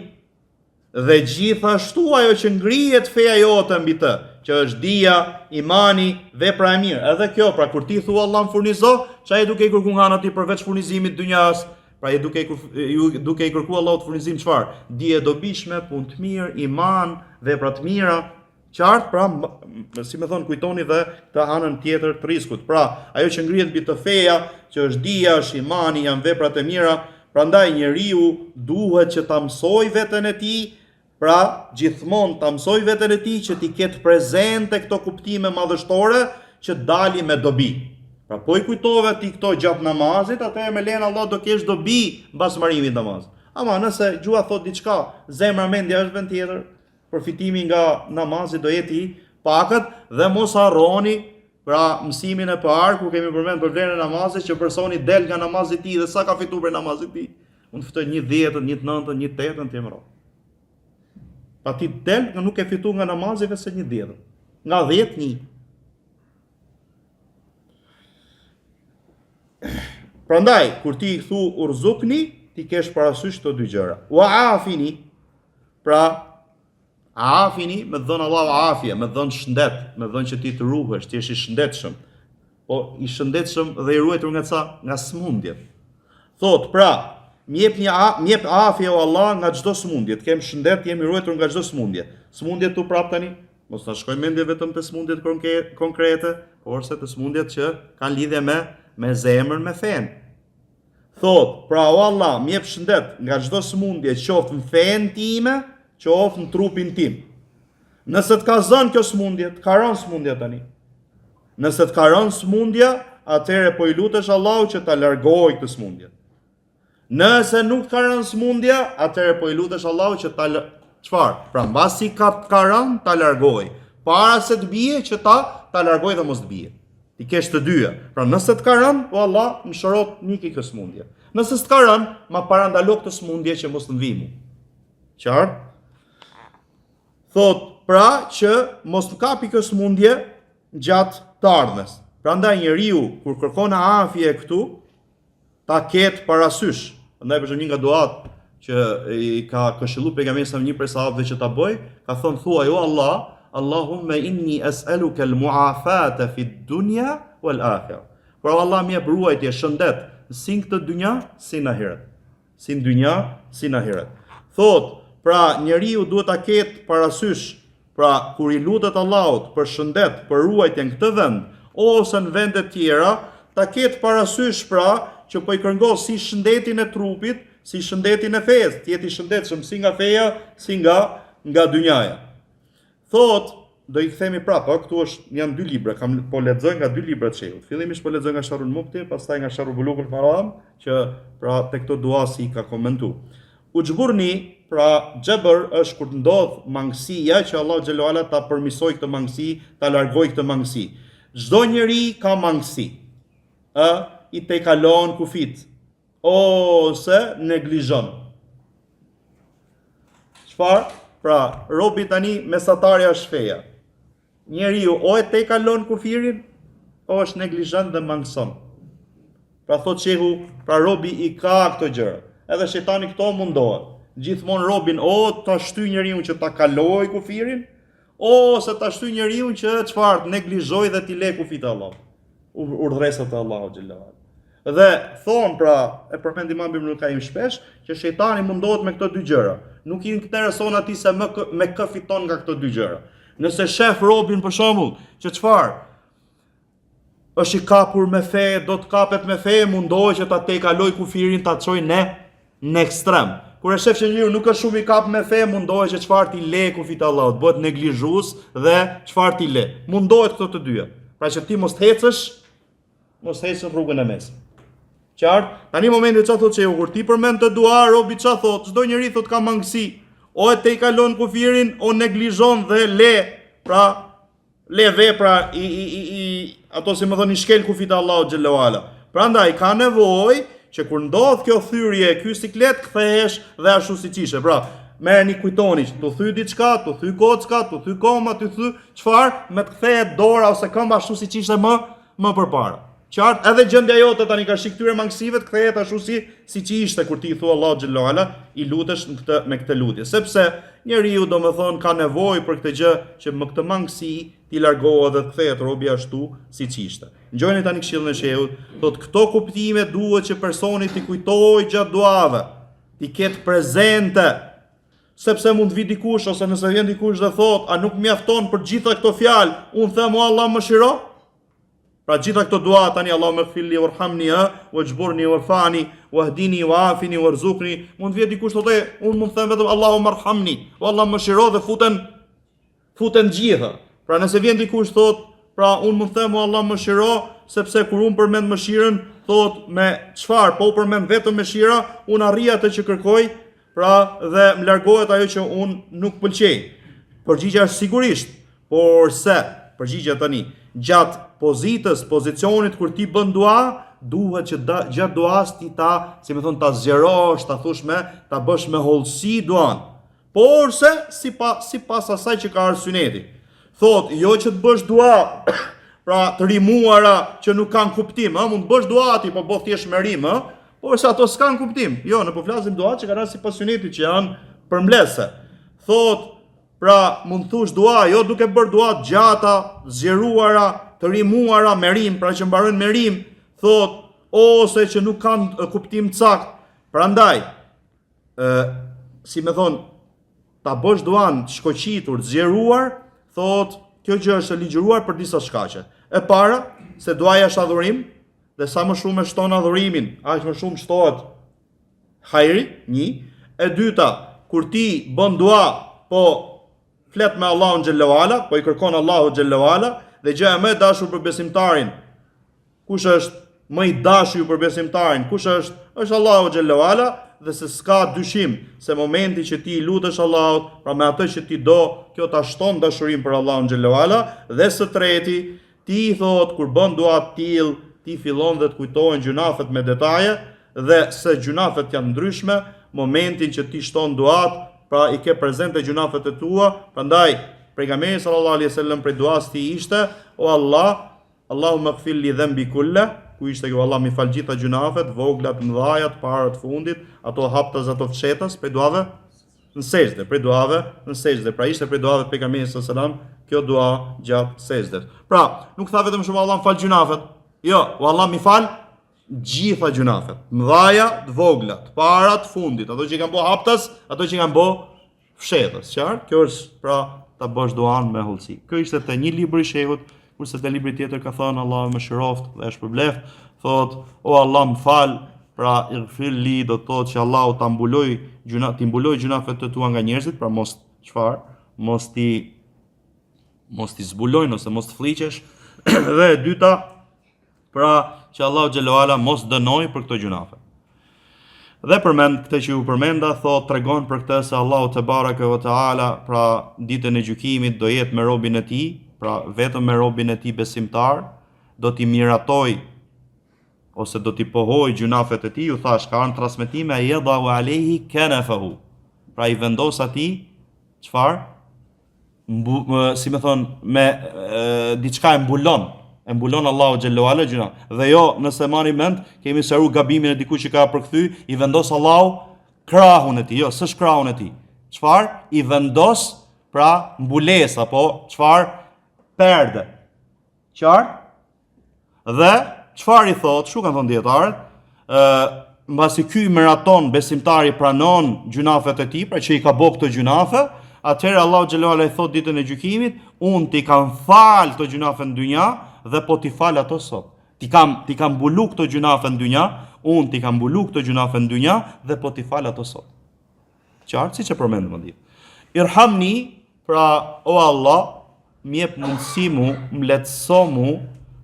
Dhe gjithashtu ajo që ngrihet feja jote mbi të, që është dija, imani, vepra e mirë. Edhe kjo, pra kur ti thua Allah më furnizo, çaj duke i kërkuar nga ti përveç furnizimit dynjas. Pra duke i kërkuar Allahut furnizim çfarë? Dije dobishme, punë të mirë, iman, vepra të mira, qartë, pra si më thon kujtoni dhe të anën tjetër të rizkut. Pra, ajo që ngrihet mbi të feja, që është dija, është imani, janë veprat e mira, Prandaj njeriu duhet që ta mësoj veten e tij, pra gjithmonë ta mësoj veten e tij që t'i ketë prezente këto kuptime madhështore që dali me dobi. Pra po i kujtove ti këto gjatë namazit, atëherë me lehen Allah do kesh dobi mbas marimit namaz. Ama nëse gjua thot diçka, zemra mendja është vend tjetër, përfitimi nga namazi do jetë i pakët dhe mos harroni pra mësimin e parë ku kemi përmend për vlerën e namazit që personi del nga namazi i tij dhe sa ka fituar për namazin e tij. Mund të fitoj 1/10, 1/9, 1/8 të mëro. Pa ti del nga nuk e fitu nga namazi vetë 1/10. Nga 10 1. Prandaj kur ti i thu urzukni, ti kesh parasysh këto dy gjëra. Wa afini, pra afini me dhën Allahu afje, me dhën shëndet, me dhën që ti të ruhesh, ti jesh i shëndetshëm. Po i shëndetshëm dhe i ruajtur nga ca, nga smundjet. Thot, pra, m'jep afje o Allah nga çdo smundje. Të kem shëndet, jemi ruajtur nga çdo smundje. Smundjet tu prap tani, mos ta shkoj mendje vetëm te smundjet konkrete, por se te smundjet që kanë lidhje me zemrën, me fen. Thot, pra o Allah, m'jep shëndet nga çdo smundje, qoftë në fen time, qoftë në trupin tim. Nëse të ka zënë kjo smundje, të ka rënë smundja tani. Nëse të ka rënë smundja, atëherë po i lutesh Allahu që ta largojë këtë smundje. Nëse nuk të ka rënë smundja, atëherë po i lutesh Allahu që ta çfarë? Pra mbasi ka rënë, ta largojë. Para se të bie që ta largojë dhe mos të bie. Ti kesh të dyja. Pra nëse të ka rënë, o Allah, më shërot niki kjo smundje. Nëse të ka rënë, ma parandalo këtë smundje që mos të mvimu. Qartë? Thot, pra që mos të kapi kjo smundje gjatë të ardhmes. Prandaj njeriu kur kërkon afje këtu, ta ketë parasysh. Prandaj për shembull një nga duat që i ka këshilluar pejgamberi sa një prej sahabëve që ta bëj, ka thënë thuaj o Allah, Allahumma inni as'aluka al-mu'afata fi ad-dunya wal-akhirah. Por Allah më jep ruajtje, shëndet, si në këtë dynja, si në ahiret. Si në dynja, si në ahiret. Thot, pra njeriu duhet ta ketë parasysh, pra kur i lutet Allahut për shëndet, për ruajtje në këtë vend ose në vende tjera, ta ketë parasysh pra që po i kërkon si shëndetin e trupit, si shëndetin e fesë, të jetë i shëndetshëm si nga feja, si nga dynjaja. Thot, do i kthemi prapë, këtu janë dy libra, po lexoj nga dy libra të shehut. Fillimisht po lexoj nga Sharhul Mufti, pastaj nga Sharhu Bulughul Maram, që pra te këto dua si ka komentu. Ujburni, pra xhabër është kur ndodh mangësia që Allah xhelalu ala ta përmisoj këtë mangësi, ta largoj këtë mangësi. Çdo njeri ka mangësi. I te kalon kufit ose neglizhon. Çfarë? Pra, robi tani mesatarja është feja. Njeriu o e te kalon kufirin, o është neglizhon dhe mangëson. Pra thot shehu, pra robi i ka këto gjëra. Edhe shejtani këto mundohet. Gjithmonë robin o ta shty njeriu që ta kaloj kufirin, ose ta shty njeriu që çfarë neglizhoj dhe t'i lë kufit Allah. Urdhresat e Allahut xhallahu. Dhe thon pra, e përmend Imam Ibn Qayyim shpesh, që shejtani mundohet me këto dy gjëra. Nuk i intereson atij se me kë fiton nga këto dy gjëra. Nëse shef robin për shembull, që çfarë është i kapur me fe, do të kapet me fe, mundohet që ta te kaloj kufirin, ta çojë në ekstrem. Kur e shef që njeriu nuk është shumë i kap me fe, mundohet që çfarë t'i lë kufit Allahut, bëhet neglizhues dhe çfarë t'i lë. Mundohet këto të dyja. Pra që ti mos hecësh, mos hecësh në rrugën e mes. Qartë? Tani momenti çfarë thotë që kur ti përmend të dua, robi çfarë thotë? Çdo njeri thotë ka mangësi. O e te i kalon kufirin, o neglizhon dhe le vepra ato si më thoni shkel kufit Allahut xhallahu ala. Prandaj ka nevojë që kur ndodh kjo thyrje, ky siklet kthehesh dhe ashtu siç ishe. Pra, merrni kujtoni, tu thy diçka, tu thy kocka, tu thy koma, tu thy çfarë, me të kthehet dora ose këmba ashtu siç ishte më përpara. Qartë, edhe gjendja jote tani ka shik këtyre mangësive të kthehet ashtu siç ishte kur ti i thua Allahu xhallahu ala, i lutesh me këtë lutje, sepse njeriu domethën ka nevojë për këtë gjë që me këtë mangësi ti largohet dhe të kthehet robi ashtu siç ishte. Ngjojeni tani këshillën e shehut, thotë këto kuptime duhet që personi t'i kujtojë gjatë duave, t'i ketë prezente, sepse mund vi dikush ose nëse vjen dikush dhe thotë, a nuk mjafton për gjitha këto fjalë, unë them o Allah më shiro? Pra gjitha këto dua tani Allahumma ighfirli warhamni wajburni warfani wahdini wa'afini warzuqni, mund vjet dikush thotë unë mund të them vetëm Allahumma arhamni, o Allah më shiro dhe futen gjitha. Pra nëse vjen dikush thotë, pra unë mund të them o Allah më shiro, sepse kur unë përmend mëshirën, thotë me çfarë? Po përmend vetëm mëshira, unë arrij atë që kërkoj, pra dhe më largohet ajo që unë nuk pëlqej. Përgjigjja është sigurisht, por se përgjigjja tani gjatë pozicionit kur ti bën dua, duhet që gjatë duas ti ta zgjerosh, ta thosh ta bësh me hollësi duan. Por se sipas asaj që ka ardhur syneti. Thot, jo që të bësh dua pra të rimuara që nuk kanë kuptim, mund të bësh dua ti, po bëj thjesht me rim, por se ato s'kan kuptim. Jo, ne po flasim dua që kanë ardhur sipas synetit që janë përmbledhse. Thot, pra mund të thush dua, jo duke bërë dua të gjata, zgjeruara, të rimuara me rim, pra që mbarojnë me rim, thot, ose që nuk kanë kuptim sakt. Prandaj, si me thon, ta bësh duan të shkoqitur, zgjeruar, thot, kjo gjë është e ligjëruar për disa shkaqe. E para, se duaja është adhurim, dhe sa më shumë e shton adhurimin, aq më shumë shtohet hajri, një. E dyta, kur ti bën dua, po flet me Allahun xhallahu ala, po i kërkon Allahu xhallahu ala, dhe gjëja më e dashur për besimtarin. Kush është më i dashur për besimtarin? Kush është? Është Allahu xhallahu ala, dhe se s'ka dyshim se momenti që ti lutesh Allahut, pra me atë që ti do, kjo ta shton dashurinë për Allahun xhallahu ala, dhe së treti, ti thot kur bën dua të tillë, ti fillon dhe të kujtohen gjunafet me detaje, dhe se gjunafet janë ndryshme, momentin që ti shton duat, pra i ke prezente gjunafet e tua, prandaj pejgamberi sallallahu alaihi wasallam prej duas ti ishte, o Allah, Allahumma ighfir li dhanbi kulle, ku ishte kjo Allah mi fal gjitha gjunafet, voglat, mëdhaja, të para, të fundit, ato haptas, ato fshetas, prej duave në sejdë, prej duave në sejdë. Pra ishte prej duave pejgamberi sallallahu alaihi wasallam kjo dua gjatë sejdës. Pra, nuk tha vetëm shumë Allah më fal gjunafet. Jo, o Allah mi fal gjitha gjunafet, mëdhaja, të vogla, të para, të fundit, ato që kanë bë haptas, ato që kanë bë fshetas, qartë? Kjo është pra ta bësh duan me hollësi. Kjo ishte te një libër i shehut, kurse te libri tjetër ka thënë Allahu më shëroft dhe është përbleft, thot o Allah më fal, pra ighfir li do të thotë që Allahu ta mbuloj gjunafet të tua nga njerëzit, pra mos çfarë, mos ti zbulojnë ose mos të fliqesh. Dhe e dyta, pra që Allahu xhallahu ala mos dënoj për këto gjunafe. Dhe përmend këtë që ju përmenda, thot tregon për këtë se Allahu te baraka ve taala, pra ditën e gjykimit do jetë me robin e tij, pra vetëm me robin e tij besimtar, do t'i miratoj ose do t'i pohoj gjunafet e tij, ju thash ka në transmetime yadhu alayhi kanafahu. Pra i vendos atij çfarë? Si më thon, me diçka e mbulon Allahu xhallahu ala gjuna. Dhe jo, nëse marrim mend, kemi sharu gabimin e dikush që ka përkthy, i vendos Allahu krahun e tij, jo, s'është krahun e tij. Çfarë? I vendos pra mbulesa, po çfarë? Perde. Qartë? Dhe çfarë i thot? Çu kanë thënë dietarët? Mbasi ky meraton besimtari pranon gjunafet e tij, pra që i ka bërë këto gjunafe, atëherë Allahu xhallahu ala i thot ditën e gjykimit, unë ti kam fal këto gjunafe në dynja dhe po ti fal ato sot. Ti kam mbulu këto gjunafe në dynja, unë ti kam mbulu këto gjunafe në dynja dhe po ti fal ato sot. Qartë, siç e përmendëm më ditë. Irhamni, pra o Allah, më jep mundësi mu, më lehtëso mu,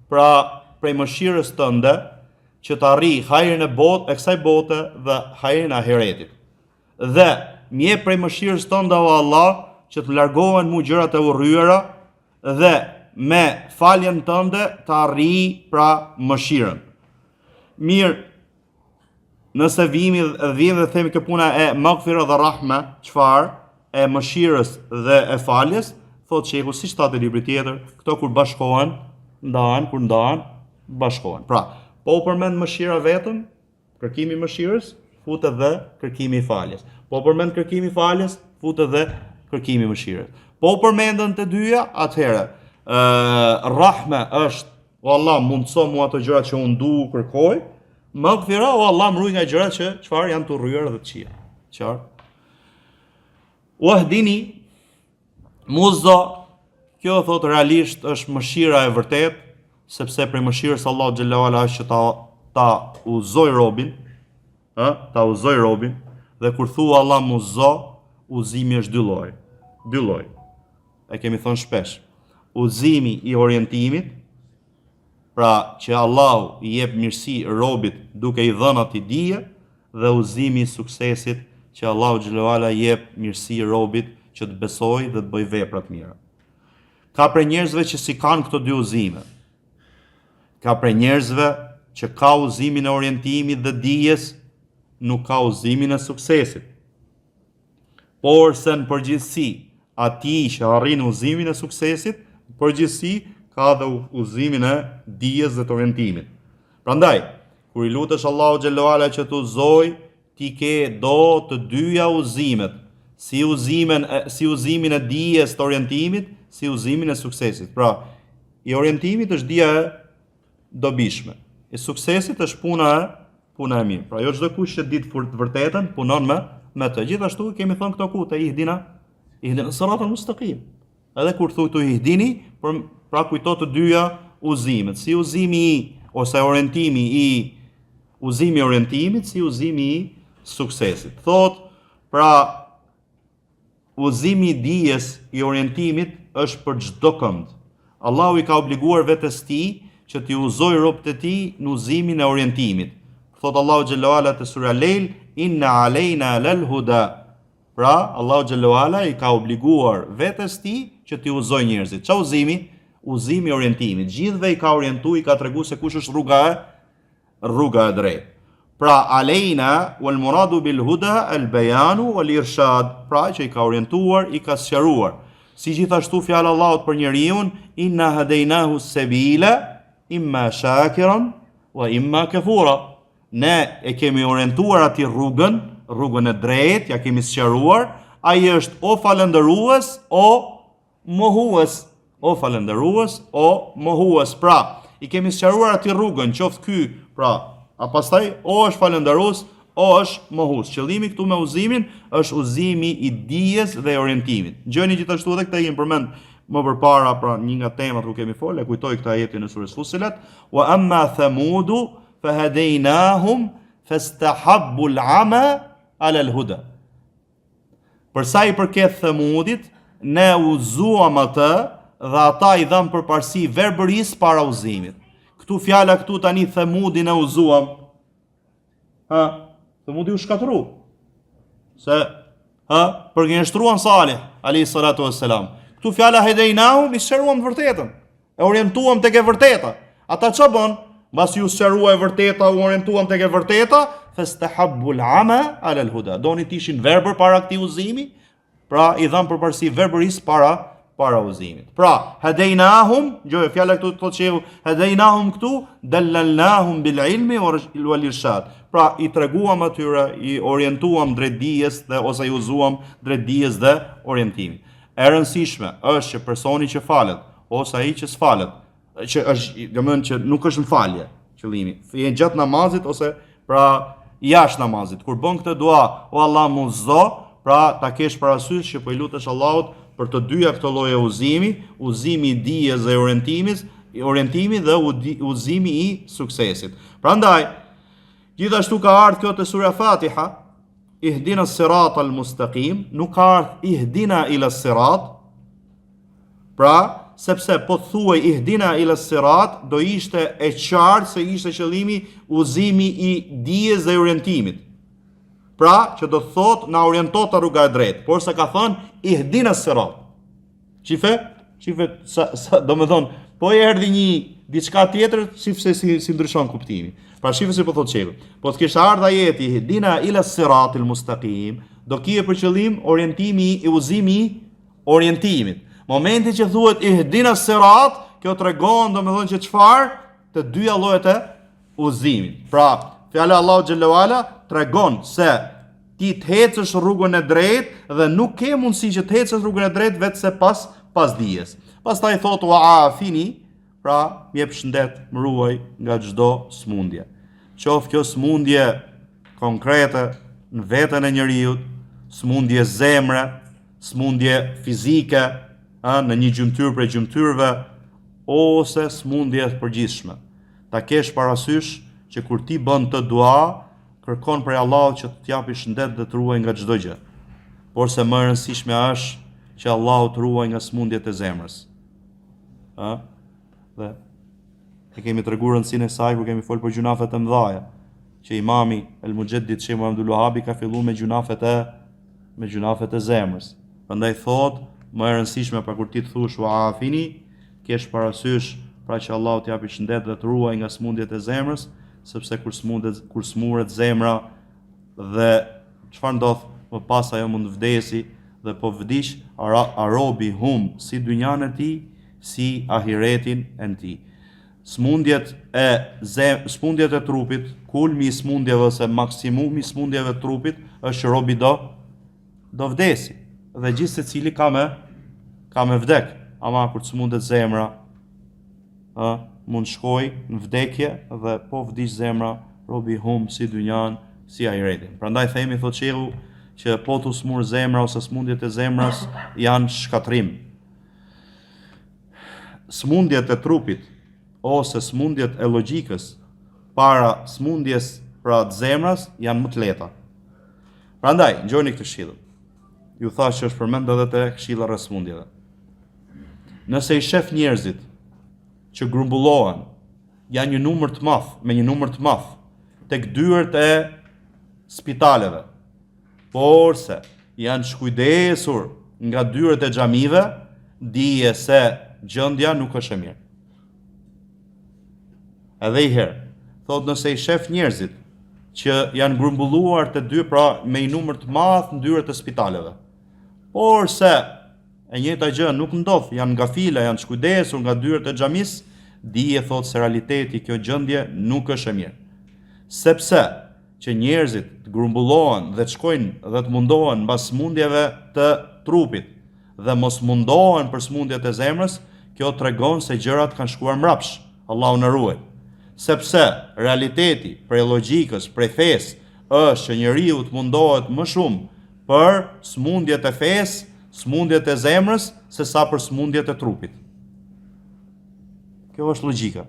pra prej mëshirës tënde, që të arri hajrin e kësaj bote dhe hajrin e ahiretit. Dhe më jep prej mëshirës tënde o Allah, që të largohen mu gjërat e urryera dhe me faljen tënde të arri pra mëshirën. Mirë, nëse vim dhe themi kjo puna e maghfira dhe rahme, çfarë? E mëshirës dhe e faljes, thot shehu si shtatë libri tjetër, këto kur bashkohen, kur ndahen, bashkohen. Pra, po përmend mëshira vetëm, kërkimi i mëshirës, futet dhe kërkimi i faljes. Po përmend kërkimi i faljes, futet dhe kërkimi i mëshirës. Po përmendën të dyja, atëherë, rahme është, o Allah, mundëso mua ato gjërat që unë du kërkoj, maghfira, o Allah, më ruaj nga gjërat që çfarë janë të urryer dhe të këqija. Qartë? Wahdini, muzo, kjo thot realisht është mëshira e vërtet, sepse prej mëshirës Allahu xhallahu ala është që ta uzoj robin, ta uzoj robin, dhe kur thua Allah më uzo, uzimi është dy lloj. E kemi thënë shpesh. Uzimi i orientimit, pra që Allahu i jep mirësi robit duke i dhënë atij dije, dhe uzimi i suksesit që Allahu xhallahu ala i jep mirësi robit që të besojë dhe të bëjë vepra të mira. Ka për njerëzve që si kanë këto dy uzime. Ka për njerëzve që ka uzimin e orientimit dhe dijes, nuk ka uzimin e suksesit. Por se në përgjithësi, ati që arrin uzimin e suksesit, në përgjithësi ka dhe uzimin e dijes dhe të orientimit. Prandaj, kur i lutesh Allahu xhallahu ala që të uzoj, ti ke do të dyja uzimet, si uzimin e dijes të orientimit, si uzimin e suksesit. Pra, i orientimit është dija e dobishme, i suksesit është puna e mirë. Pra, jo çdo kush që di të vërtetën punon me të. Gjithashtu kemi thënë këto ku te ihdina siratal mustaqim. Edhe kur thuaj tu ihdini, pra kujto të dyja uzimet, si uzimi ose orientimi i uzimi i orientimit, si uzimi i suksesit. Thot, pra uzimi i dijes i orientimit është për çdo kënd. Allahu i ka obliguar vetes tij që t'i uzoj robët e tij në uzimin e orientimit. Thot Allahu xhallahu ala te sura Lejl, inna alejna lal huda. Pra, Allahu xhallahu ala i ka obliguar vetes tij që t'i uzoj njerëzit. Ç'a uzimi? Uzimi i orientimit. Gjithëve i ka orientuar, i ka treguar se kush është rruga e drejtë. Pra, alejna wal muradu bil huda al bayanu wal irshad. Pra, që i ka orientuar, i ka sqaruar. Si gjithashtu fjalë Allahut për njeriu, inna hadaynahu sabila imma shakiran wa imma kafura. Ne e kemi orientuar atij rrugën e drejtë, ja kemi sqaruar, ai është o falëndërues o mohues. Pra, i kemi sqaruar atij rrugën, qoftë ky, pra, a pastaj o është falëndërues o është mohues. Qëllimi këtu me uzimin është uzimi i dijes dhe i orientimit. Gjeni gjithashtu edhe këtë jemi përmend më përpara, pra një nga temat ku kemi folë, e kujtoj këtë ajetin në surën Fussilat, wa amma thamudu fahadaynahum fastahabbu al-ama ala al-huda. Për sa i përket Thamudit, ne uzuam atë dhe ata i dham përparësi verbërisë para uzimit. Këtu fjala këtu tani Thamudin e uzuam. Thamudi u shkatru. Për gënjeshtruan Salih alayhi salatu wassalam. Këtu fjala hadaynahum i sqaruam të vërtetën. E orientuam tek e vërteta. Ata ç'a bën? Mbas ju sqarua e vërteta, u orientuam tek e vërteta, fastahabbu al-ama ala al-huda. Doni të ishin verbër para këtij uzimi, pra i dhan përparësi verbërisë para uzimit. Pra, hadaynahum, gjë fjala këtu thotë që hadaynahum këtu dallalnahum bil ilmi wal irshad. Pra, i treguam atyre, i orientuam drejt dijes dhe ose i uzuam drejt dijes dhe orientimit. E rëndësishme është që personi që falet ose ai që s'falet, që është, domethënë që nuk është në falje, qëllimi. Je gjatë namazit ose pra jashtë namazit. Kur bën këtë dua, o Allah më uzo, pra ta kesh parasysh që po i lutesh Allahut për të dyja këto lloje uzimi i dijes dhe orientimi dhe uzimi i suksesit. Prandaj, gjithashtu ka ardhur kjo te sura Fatiha, ihdina as-siratal mustaqim, nuk ka ardhur ihdina ila as-sirat. Pra, sepse po thuaj ihdina ila as-sirat, do ishte e qartë se ishte qëllimi uzimi i dijes dhe orientimit. Pra, që do thot na oriento te rruga e drejtë, por se ka thënë ihdina as-sirat. Shife, domethënë, po e erdhi një diçka tjetër, shifse si ndryshon kuptimi. Pra shifse si po thot çelë. Po të kisha ardha jeti ihdina ila as-siratil mustaqim, do kije për qëllim orientimi i uzimi i orientimit. Momenti që thuhet ihdina as-sirat, kjo tregon domethënë që çfarë të dyja llojet e uzimit. Pra, fjala Allahu xhallahu ala tregon se ti të hecësh rrugën e drejtë dhe nuk ke mundësi që të hecësh rrugën e drejtë vetëse pas dijes. Pastaj thot wa afini, pra më jep shëndet, më ruaj nga çdo smundje. Qoftë kjo smundje konkrete në veten e njeriu, smundje zemre, smundje fizike, në një gjymtyr prej gjymtyrëve, ose smundje të përgjithshme. Ta kesh parasysh që kur ti bën të dua, kërkon prej Allahut që të japi shëndet dhe të ruaj nga çdo gjë. Por se më e rëndësishme është që Allahu të ruaj nga smundjet e zemrës. Dhe e kemi treguar rëndësinë e saj kur kemi folur për gjunafet e mëdha, që Imami El Mujaddid Sheikh Muhammadul Wahabi ka filluar me gjunafet e zemrës. Prandaj thot, më e rëndësishme pra kur ti të thush wa afini, kesh parasysh pra që Allahu të japi shëndet dhe të ruaj nga smundjet e zemrës, sepse kur smuret zemra dhe çfarë ndodh më pas ajo mund vdesi dhe po vdish arobi hum si dynjan e tij, si ahiretin e tij. Smundjet e trupit, kulmi i smundjeve ose maksimumi i smundjeve të trupit është që robi do vdesi dhe gjithë secili ka me vdek, ama kur smundet zemra, mund shkoj në vdekje dhe po vdish zemra, robi hum si dynjan, si ahiretin. Prandaj themi, thot shehu, që po të smur zemra ose smundjet e zemrës janë shkatrim. Smundjet e trupit ose smundjet e logjikës para smundjes pra të zemrës janë më të lehta. Prandaj, ngjoni këtë këshill. Ju thash që është përmend edhe te këshilla rreth smundjeve. Nëse i shef njerëzit që grumbullohen, janë një numër të madh tek dyert e spitaleve, por se janë shkujdesur nga dyert e xhamive, dije se gjendja nuk është e mirë. Edhe i herë, thot nëse i shef njerëzit që janë grumbulluar të dy pra me një numër të madh në dyert e spitaleve, por se e njëjta gjë nuk ndodh, janë ngafila, janë shkujdesur nga dyert e xhamis, dije thot se realiteti kjo gjendje nuk është e mirë. Sepse që njerëzit të grumbullohen dhe të shkojnë dhe të mundohen mbas smundjeve të trupit dhe mos mundohen për smundjet e zemrës, kjo tregon se gjërat kanë shkuar mbrapsh. Allahu na ruaj. Sepse realiteti prej logjikës, prej fesë, është që njeriu të mundohet më shumë për smundjet e fesë, smundjet e zemrës, se sa për smundjet e trupit. Kjo është logjika.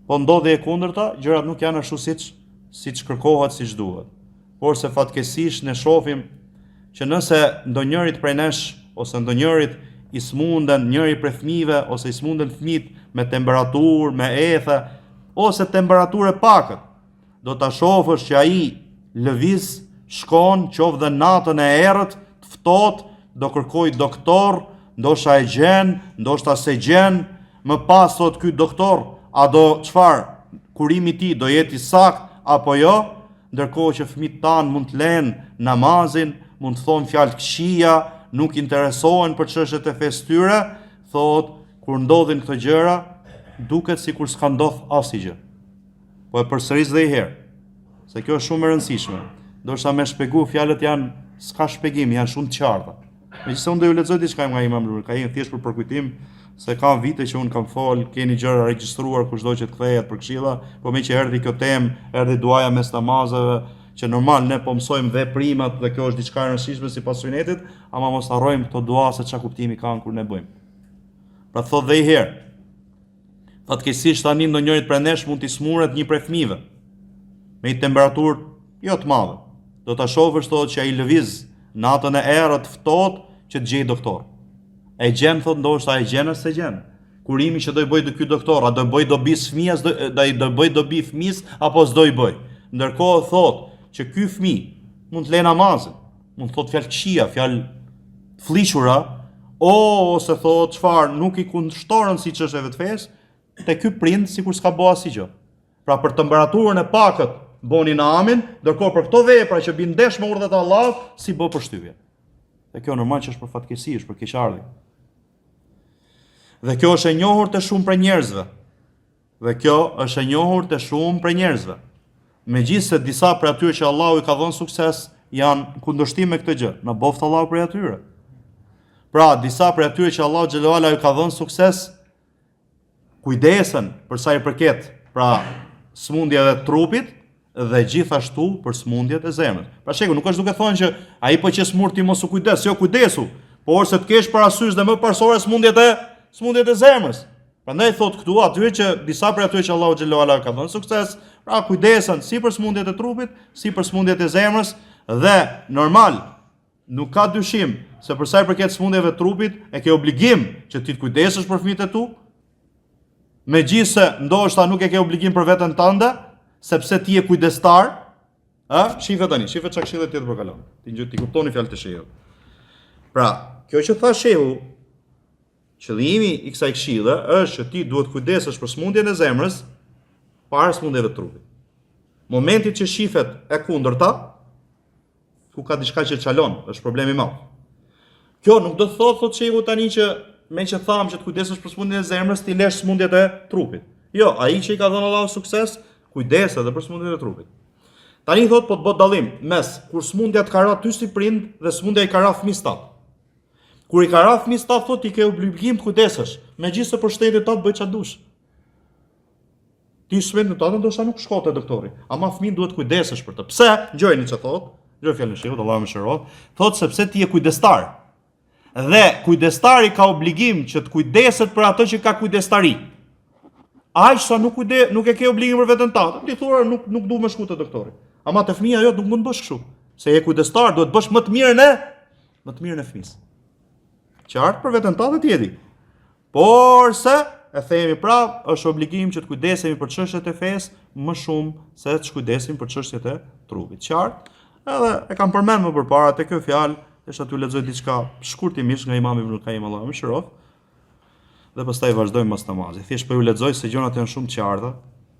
Po ndodhi e kundërta, gjërat nuk janë ashtu siç kërkohet, siç duhet. Por se fatkeqësisht ne shohim që nëse ndonjërit prej nesh ose ndonjërit i smunden njëri prej fëmijëve ose i smunden fëmijët me temperaturë, me ethe ose temperaturë pakët, do ta shohësh që ai lëviz, shkon, qoftë dhe natën e errët, të ftohtë, do kërkoj doktor, ndoshta e gjen, ndoshta se gjen, më pas thot ky doktor, a do çfarë, kurimi i tij do jetë i saktë apo jo, ndërkohë që fëmijët tan mund të lënë namazin, mund të thonë fjalë të këqija, nuk interesohen për çështjet e fesë tyre, thot kur ndodhin këto gjëra, duket sikur s'ka ndodh asgjë. Po e përsëris dhe i herë, se kjo është shumë e rëndësishme. Ndoshta me shpjegu fjalët s'ka shpjegim, janë shumë të qarta. Megjithëse unë do ju lexoj diçka nga Imam Rumi, ka një thjesht për përkujtim, se ka vite që unë kam fol, keni gjëra regjistruar kushdo që të kthehet për këshilla, po me që erdhi kjo temë, erdhi duaja mes namazeve, që normal ne po mësojmë veprimat dhe kjo është diçka e rëndësishme sipas sunetit, ama mos harrojmë këto dua se çka kuptimi kanë kur ne bëjmë. Pra thot dhe i herë, fatkeqësisht tani ndonjërit prej nesh mund t'i smuret një prej fëmijëve me një temperaturë jo të madhe. Do ta shohësh thotë që ai lëviz natën e errët ftohtë që të gjej doktor. E gjen thot ndoshta e gjen ose gjen. Kurimi që do i bëj ky doktor, a do i bëj dobi fëmijës, do i bëj dobi fëmijës apo s'do i bëj. Ndërkohë thot që ky fëmijë mund të lë namazin, mund të thot fjalë këqija, fjalë fllihura, ose thot çfarë nuk i kundërshtoren si çështjeve të fesë, te ky prind sikur s'ka bë asgjë. Pra për temperaturën e pakët boni namin, ndërkohë për këto vepra që bin ndesh me urdhët e Allahut, si bë përshtypje. Dhe kjo normal që është për fatkeqësi, është për keqardhje. Dhe kjo është e njohur te shumë prej njerëzve. Megjithëse disa prej atyre që Allahu i ka dhënë sukses janë kundërshtim me këtë gjë, na boft Allahu prej atyre. Pra, disa prej atyre që Allahu xhelalu ala i ka dhënë sukses kujdesen për sa i përket pra smundjeve të trupit dhe gjithashtu për smundjet e zemrës. Pra shegu, nuk është duke thonë që ai po që smur ti mos u kujdes, jo kujdesu, por se të kesh parasysh dhe më parsore smundjet e zemrës. Prandaj thot këtu atyre që disa prej atyre që Allahu xhallahu ala ka dhënë sukses, pra kujdesen si për smundjet e trupit, si për smundjet e zemrës dhe normal nuk ka dyshim se për sa i përket smundjeve të trupit e ke obligim që ti të kujdesesh për fëmijët e tu, megjithëse ndoshta nuk e ke obligim për veten tënde, sepse ti je kujdestar. Shife tani, shife çka këshillet tjetër për kalon. Ti kuptoni fjalët e shehut. Pra, kjo që tha shehu, qëllimi i kësaj këshille është që ti duhet kujdesesh për smundjen e zemrës para smundjeve të trupit. Momentit që shifet e kundërta, ku ka diçka që çalon, është problemi i madh. Kjo nuk do të thotë shehu tani që me që thamë që të kujdesesh për smundjen e zemrës, ti lesh smundjet e trupit. Jo, ai që i ka dhënë Allahu sukses, kujdes edhe për smundjet e trupit. Tani thot po të bëhet dallim mes kur smundja të ka ra ty si prind dhe smundja i ka ra fëmijës tat. Kur i ka ra fëmijës tat thot ti ke obligim të kujdesesh, megjithëse për shtetin tat bëj çfarë dush. Ti smendën tat ndoshta nuk shko te doktori, ama fëmin duhet kujdesesh për të. Pse? Ngjojeni çfarë thot? Ngjoj fjalën e shehut, Allahu më shërohet. Thot sepse ti je kujdestar. Dhe kujdestari ka obligim që të kujdeset për atë që ka kujdestari. Aq sa nuk e ke obligim për veten tënde. Ti thua nuk du më shku te doktori. Ama te fëmia jot nuk mund të bësh kështu. Se je kujdestar, duhet të bësh më të mirën e fëmis. Qartë për veten tënde ti e di. Por se e themi prap, është obligim që të kujdesemi për çështjet e fesë më shumë se të kujdesemi për çështjet e trupit. Qartë? Edhe e kam përmend më përpara te kjo fjalë, është aty lexoj diçka shkurtimisht nga Imam Ibn Qayyim Allahu më shërof. Dhe pastaj vazhdojmë pas namazit. Thjesht po ju lexoj se gjonat janë shumë të qarta.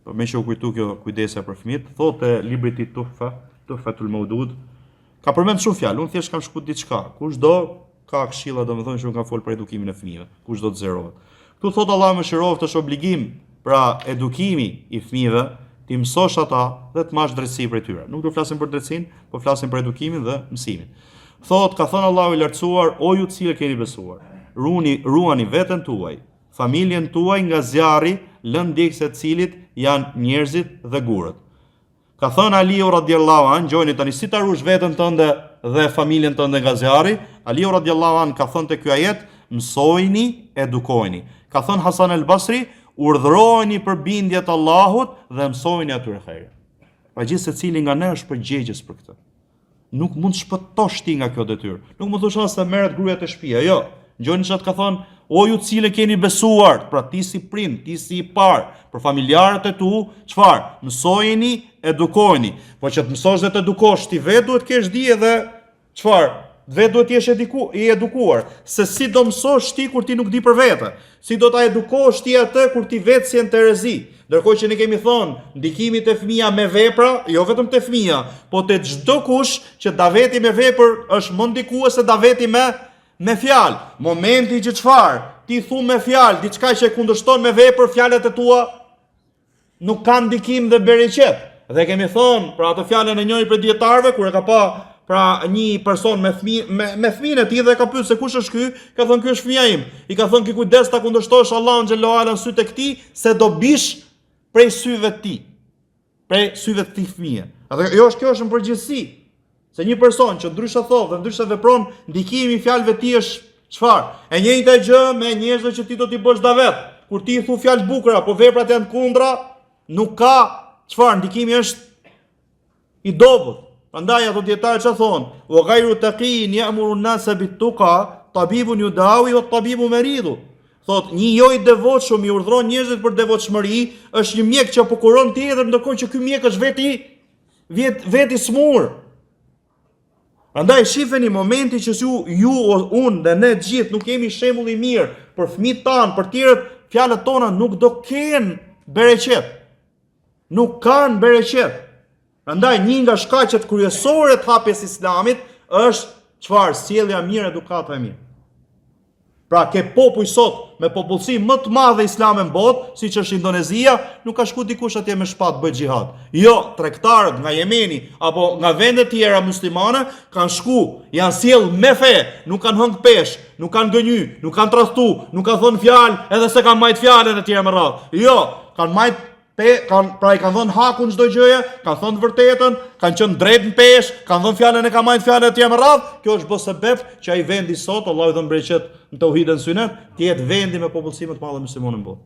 Po më që u kujtu kjo kujdesja për fëmijët, thotë libri i Tuhfatul Mawdud. Ka përmend shumë fjalë, unë thjesht kam shkruar diçka. Kushdo ka këshilla, domethënë që unë kam fol për edukimin e fëmijëve. Kushdo të zerohet. Ktu thotë Allahu më shëroft është obligim pra edukimi i fëmijëve, ti mësosh ata dhe të marrësh drejtësi për tyre. Nuk do flasim për drejtësinë, po flasim për edukimin dhe mësimin. Thotë ka thënë Allahu i lartësuar, o ju të cilët keni besuar, ruani veten tuaj, familjen tuaj nga zjarri, lënë ndjekse të cilit janë njerëzit dhe gurët. Ka thënë Aliu radhiyallahu anhu, gjojeni tani si ta rush veten tënde dhe familjen tënde nga zjarri. Aliu radhiyallahu anhu ka thënë te ky ajet, mësojini, edukojini. Ka thënë Hasan el-Basri, urdhërojeni për bindjet Allahut dhe mësojini atyre hajër. Pa gjithë secili nga ne është përgjegjës për këtë. Nuk mund shpëtosh ti nga kjo detyrë. Nuk mund thosh as se merret gruaja te shtëpia, jo. Gjoni çfarë ka thënë, o ju të cilët keni besuar, pra ti si prind, ti si i parë, për familjarët e tu, çfarë? Mësojeni, edukojeni. Po që të mësosh dhe të edukosh, ti vetë duhet kesh dije dhe çfarë? Vetë duhet jesh i edukuar. Se si do mësosh ti kur ti nuk di për vete? Si do ta edukosh ti atë kur ti vetë si në Terezi? Ndërkohë që ne kemi thonë, ndikimi te fëmia me vepra, jo vetëm te fëmia, po te çdo kush që daveti me vepër është më ndikues se daveti me fjalë. Momenti që çfarë? Ti thu me fjalë diçka që e kundërshton me vepër, fjalët e tua nuk kanë ndikim dhe bereqet. Dhe kemi thonë, pra atë fjalën e njëri prej dietarëve kur e ka pa pra një person me fëmijën e tij dhe ka pyetur se kush është ky, ka thënë ky është fëmia im. I ka thënë ki kujdes ta kundërshtosh Allahun xhallahu ala në sytë e këtij se do bish prej syve të tij. Prej syve të tij fëmijë. Atë kjo është në përgjithësi. Se një person që ndryshe thot dhe ndryshe vepron, ndikimi i fjalëve të tij është çfarë? E njëjta gjë me njerëzit që ti do t'i bësh davet. Kur ti i thu fjalë bukura, po veprat janë kundra, nuk ka çfarë, ndikimi është i dobët. Prandaj ato dietarë çfarë thonë? Wa ghayru taqin ya'muru an-nasa bit-tuqa, tabibun yudawi wa tabibu maridu. Thot, një jo i devotshëm i urdhron njerëzit për devotshmëri, është një mjek që apo tjetër, ndërkohë që ky mjek është veti smur. Prandaj shifeni momenti që ju unë dhe ne të gjithë nuk kemi shembull i mirë për fëmijët tanë, për tjerët, fjalët tona nuk do kenë bereqet. Nuk kanë bereqet. Prandaj një nga shkaqet kryesore të hapjes islamit është çfarë? Sjellja mirë, edukata e mirë. Pra ke popull sot me popullsi më të madhe islame në botë, siç është Indonezia, nuk ka shku dikush atje me shpatë bëj xhihad. Jo, tregtarët nga Jemeni apo nga vende tjera muslimane kanë shku, janë sjell me fe, nuk kanë hëng pesh, nuk kanë gënjy, nuk kanë tradhtu, nuk kanë thënë fjalë, edhe se kanë marrë fjalën e tjera me radhë. Jo, kanë marrë pra i kanë dhënë hakun çdo gjëje, kanë thënë vërtetën, kanë qenë drejt në peshë, kanë dhënë fjalën e kamajt fjalën e tij më radh. Kjo është bë sebeb që ai vendi sot, Allahu i dhon bereqet në tauhidin sunet, të jetë vendi me popullsi më të madhe muslimanë në botë.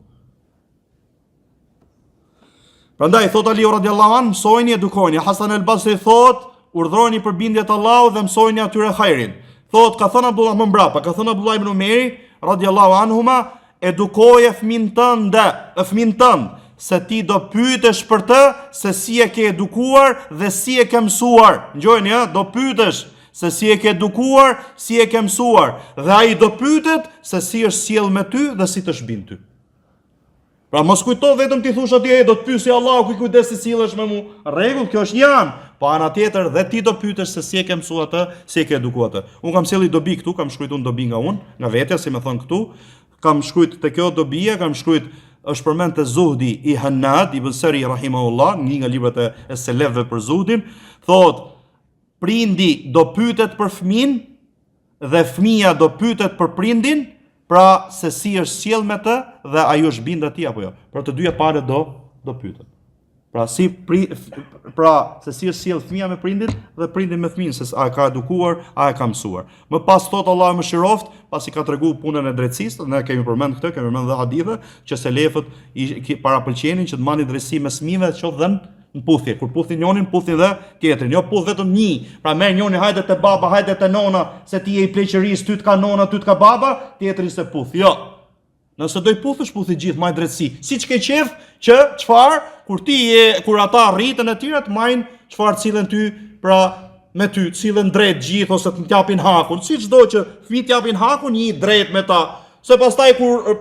Prandaj thot Ali radiallahu anhu, mësojini, edukojini. Hasan al-Basri thot, urdhroni për bindjet Allahut dhe mësojini atyre hajrin. Thot, ka thënë Abdullah më mbrapa, ka thënë Abdullah ibn Umeri radiallahu anhuma, edukoje fëmin tënd, se ti do pyetesh për të se si e ke edukuar dhe si e ke mësuar. Ngjojeni, do pyetesh se si e ke edukuar, si e ke mësuar, dhe ai do pyetet se si është sjell me ty dhe si të shbin ty. Pra mos kujto vetëm ti thush atje do të pyesi Allahu kujdes si sillesh me mua. Rregull, kjo është janë. Po ana tjetër dhe ti do pyetesh se si e ke mësuar atë, si e ke edukuar atë. Unë kam sjellë dobi këtu, kam shkruar dobi nga vetja, si më thon këtu. Kam shkruar te kjo dobia, kam shkruar është përmend te Zuhdi i Hannad ibn Sari rahimahullah, një nga librat e selefëve për Zuhdin, thot prindi do pyetet për fëmin dhe fëmia do pyetet për prindin, pra se si është sjell me të dhe ai është bind atij apo jo. Për të dyja palët do pyetet. Pra se si është sjell fëmia me prindin dhe prindi me fëmin, se a ka edukuar, a e ka mësuar. Më pas thot Allahu më shiroft, pasi ka treguar punën e drejtësisë, ne kemi përmend këtë, kemi përmend dhe hadithe që selefët i parapëlqenin që të marrin drejtësi me fëmijëve që dhën në puthje, kur puthin njërin, puthin dhe tjetrin, jo puth vetëm një. Pra merr njëri hajde te baba, hajde te nona, se ti je i pleqërisë, ty të ka nona, ty të ka baba, tjetri se puth. Jo. Nëse do i puthësh, puthi gjithë, maj drejtësi. Siç ke qef që çfarë, kur ata rritën e tyre të majnë çfarë cilën ty, pra me ty, cilën drejt gjithë ose të t'japin hakun. Siç do që fëmijët t'japin hakun, një drejt me ta. Se pastaj kur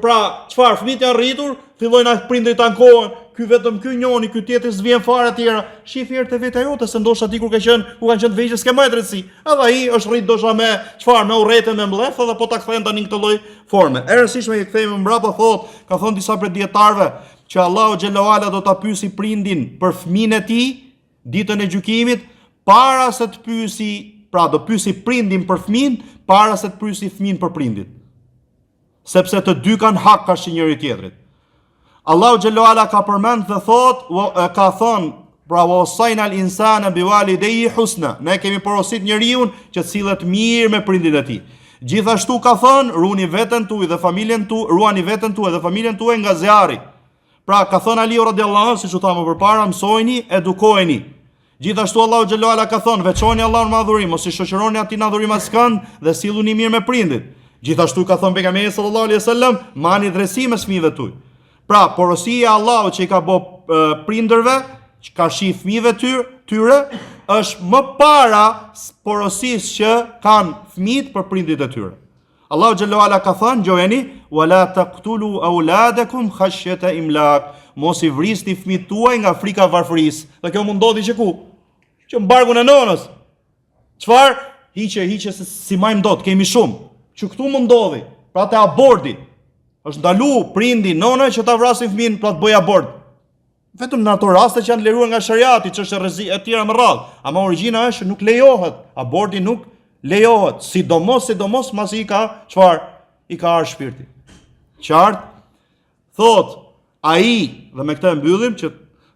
çfarë fëmijët janë rritur, fillojnë prindërit ankohen, ky vetëm ky njoni, ky tjetri s'vjen fare etj. Shih herë të vetë ajo, se ndoshta ti kur ka qenë, ku kanë qenë vegjël, s'ke më drejtësi. Edhe ai është rrit dosha me çfarë, me urrëte me mbledh, edhe po ta kthejnë tani në këtë lloj forme. E rëndësishme që kthehemi mbrapa thot, ka thënë disa prej dietarëve, që Allahu xhallahu ala do ta pyesi prindin për fëmin e tij ditën e gjykimit, para se të pyesi, pra do pyesi prindin për fëmin, para se të pyesi fëmin për prindin. Sepse të dy kanë hak kashë njëri tjetrit. Allahu xhallahu ala ka përmend dhe thot, ka thënë, pra wasayna al-insana biwalidayhi husna. Ne kemi porosit njeriu që të sillet mirë me prindin e tij. Gjithashtu ka thënë, ruani veten tuaj dhe familjen tuaj, ruani veten tuaj dhe familjen tuaj nga zjarri. Pra ka thënë Ali radiallahu anhu, siç u thamë përpara, mësojini, edukojeni. Gjithashtu Allahu xhallahu ala ka thënë, veçoni Allahun me adhurim, mos i shoqëroni atij në adhurim askënd dhe silluni mirë me prindit. Gjithashtu ka thënë pejgamberi sallallahu alaihi wasallam, mani drejtësi me fëmijëve tuaj. Pra, porosia e Allahut që i ka bë prindërve, që ka shi fëmijëve tyre, është më para porosisë që kanë fëmijët për prindit e tyre. Allahu xhallahu ala ka thënë, gjojeni, wala taqtulu auladakum khashyata imlak. Mos i vrisni fëmijët tuaj nga frika varfërisë. Dhe kjo mund ndodhi që ku? Që mbargun e nonës. Çfarë? Hiqe si majm dot, kemi shumë. Që këtu mund ndodhi. Pra te aborti. Është ndalu prindi, nona që ta vrasin fëmin pra të bëj abort. Vetëm në ato raste që janë lejuar nga shariati, ç'është rrezik e tjera më radh. Ama origjina është nuk lejohet. Aborti nuk lejohet, sidomos masi i ka çfarë? I ka ardhur shpirti. Qartë? Thot ai, dhe me këtë e mbyllim, që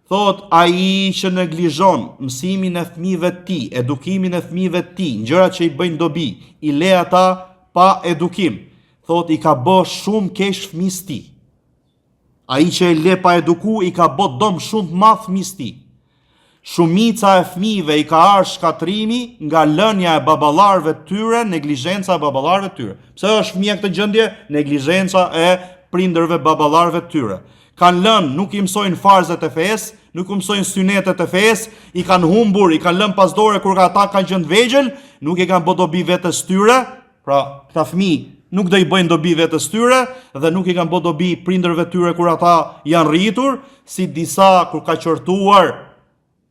thot ai që neglizhon mësimin e fëmijëve të tij, edukimin e fëmijëve të tij, gjërat që i bëjnë dobi, i le ata pa edukim. Thot i ka bë shumë keq fëmijës të tij. Ai që e le pa eduku i ka bë dëm shumë të madh fëmijës të tij. Shumica e fëmijëve i ka ardhur shkatrimi nga lënia e baballarëve të tyre, neglizhenca e baballarëve të tyre. Pse është fëmia këtë gjendje? Neglizhenca e prindërve baballarëve të tyre. Kanë lënë, nuk i mësojnë farzet e fesë, nuk i mësojnë synetet e fesë, i kanë humbur, i kanë lënë pas dore kur ata kanë qenë të vegjël, nuk i kanë bë dobi vetes tyre. Pra, këta fëmijë nuk do i bëjnë dobi vetes tyre dhe nuk i kanë bë dobi prindërve tyre kur ata janë rritur, si disa kur ka qortuar.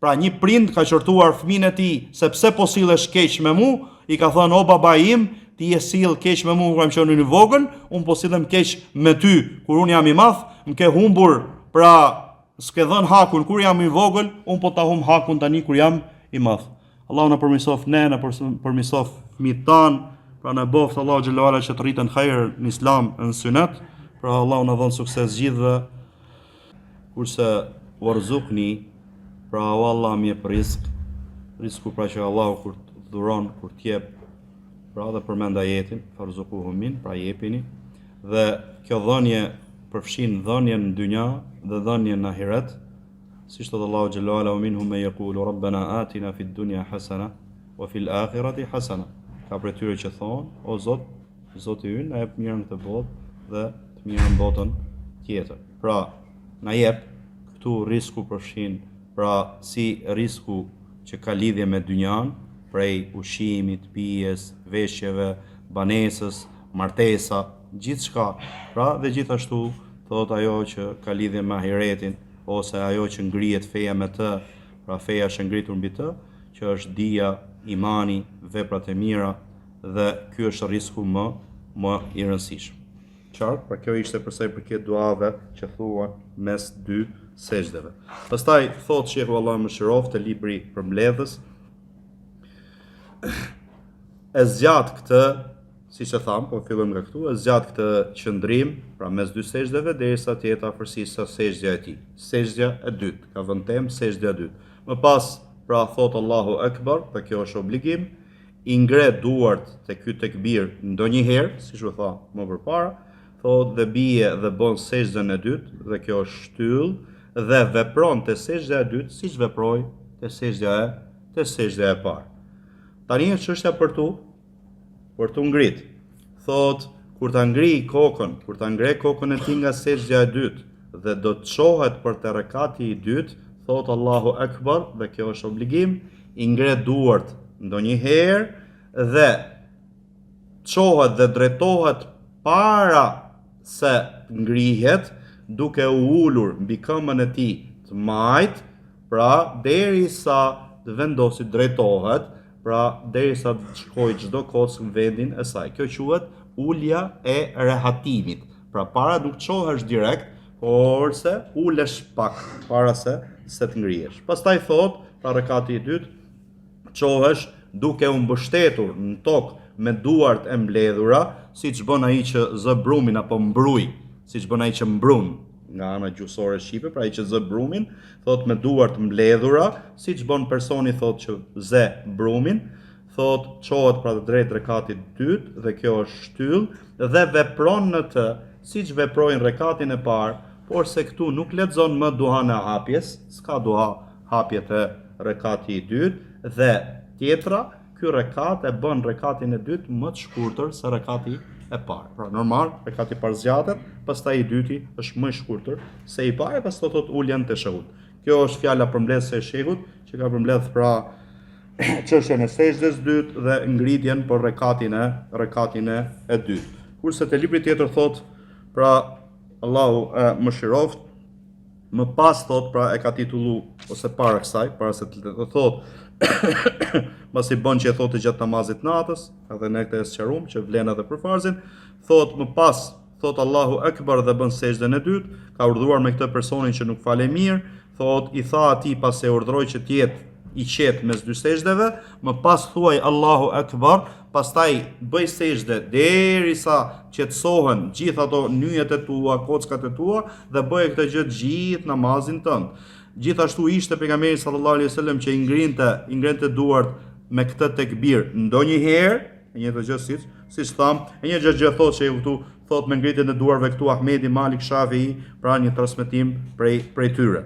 Pra një prind ka qortuar fëmin e tij se pse po sillesh keq me mua, i ka thënë o baba im, ti je sill keq me mua kur jam qenë i vogël, un po sillem keq me ty kur un jam i madh, më ke humbur, pra s'ke dhën hakun kur jam i vogël, un po ta humb hakun tani kur jam i madh. Allahu na përmirësoft ne, na përmirësoft fëmijët tan. Pra në boft Allahu xhallahu ala që të rritën hajër në islam, në sunet. Pra Allahu na dhon sukses gjithëve. Kurse warzuqni, pra o Allah më jep rizq. Rizku pra që Allahu kur të dhuron, kur t'jep, pra dhe përmend ajetin, farzuquhum min, pra jepini. Dhe kjo dhënje përfshin dhënjen në dynja dhe dhënjen në ahiret. Si thot Allahu xhallahu ala minhum man yaqulu rabbana atina fid dunya hasana wa fil akhirati hasana. Ka për tyre që thonë, o Zot, Zoti ynë na jep mirë në këtë botë dhe të mirë në botën tjetër. Pra, na jep këtu risku përfshin, pra si risku që ka lidhje me dynjan, prej ushimit, pijes, veshjeve, banesës, martesa, gjithçka. Pra dhe gjithashtu thot ajo që ka lidhje me ahiretin, ose ajo që ngrihet feja me të, pra feja është ngritur mbi të, që është dija, imani, veprat e mira, dhe ky është risku më i rëndësishëm. Qartë, pra kjo ishte përsa i përket duave që thuan mes dy sejdeve. Pastaj thot Shehu Allah Mëshirov te libri për mbledhës, e zgjat këtë, siç e tham, po fillojmë nga këtu, e zgjat këtë qëndrim, pra mes dy sejdeve derisa të jetë afërsisht sa sejdja e tij. Sejdja e dytë, ka vënë temë sejdja e dytë. Më pas, pra thot Allahu Akbar, dhe kjo është obligim, i ngre duart te ky tekbir ndonjëherë, siç u tha më përpara, thot dhe bie dhe bën sejdën e dytë, dhe kjo është shtyll, dhe vepron te sejdja e dytë siç veproi te sejdja e parë. Tani është çështja për tu ngrit. Thot kur ta ngri kokën, kur ta ngre kokën e tij nga sejdja e dytë dhe do të çohet për te rekati i dytë, thot Allahu Akbar, dhe kjo është obligim, i ngre duart ndonjëherë dhe çohet dhe drejtohet para se ngrihet, duke u ulur mbi këmbën e tij të majt, pra derisa të vendosit drejtohet, pra derisa të shkojë çdo kocë në vendin e saj. Kjo quhet ulja e rehatimit. Pra para nuk çohesh direkt, por se ulesh pak para se të ngrihesh. Pastaj thot, pra rekati i dytë, çohesh duke u mbështetur në tokë me duart e mbledhura, siç bën ai që zë brumin apo mbruj, siç bën ai që mbrun nga ana gjuhësore shqipe, pra ai që zë brumin, thot me duart mbledhura, siç bën personi thot që zë brumin, thot çohet pra drejt rekatit dytë dhe kjo është shtyll dhe vepron në të siç veprojnë rekatin e parë, por se këtu nuk lexon më duhan e hapjes, s'ka duha hapje të rekati i dytë, dhe tjetra, ky rekat e bën rekatin e dytë më të shkurtër se rekati e parë. Pra normal, rekati i parë zgjatet, pastaj i dyti është më i shkurtër se i parë, pastaj thot uljen te shehut. Kjo është fjala përmbledhëse e shehut, që ka përmbledh pra çështjen e sejdës dytë dhe ngritjen për rekatin e dytë. Kurse te libri tjetër thot, pra Allahu Mëshiroft, më pas thot, pra e ka titullu, ose para kësaj, para se të thot, pasi bën që e thotë gjatë namazit natës, edhe ne këtë e sqaruam që vlen edhe për farzin, thot më pas, thot Allahu Akbar dhe bën sejdën e dytë, ka urdhëruar me këtë personin që nuk fale mirë, thot i tha atij pas e urdhëroi që të jetë i qetë mes dy sejdëve, më pas thuaj Allahu Akbar, pastaj bëj sejdë derisa qetësohen gjithë ato nyjet e tua, kockat e tua dhe bëj këtë gjë gjithë namazin tënd. Gjithashtu ishte pejgamberi sallallahu alaihi wasallam që i ngrente duart me këtë tekbir ndonjëherë, e njëjtë gjë siç tham, e një gjë thotë se këtu thot me ngritjen e duarve këtu Ahmedi, Malik, Shafii, pra një transmetim prej tyre.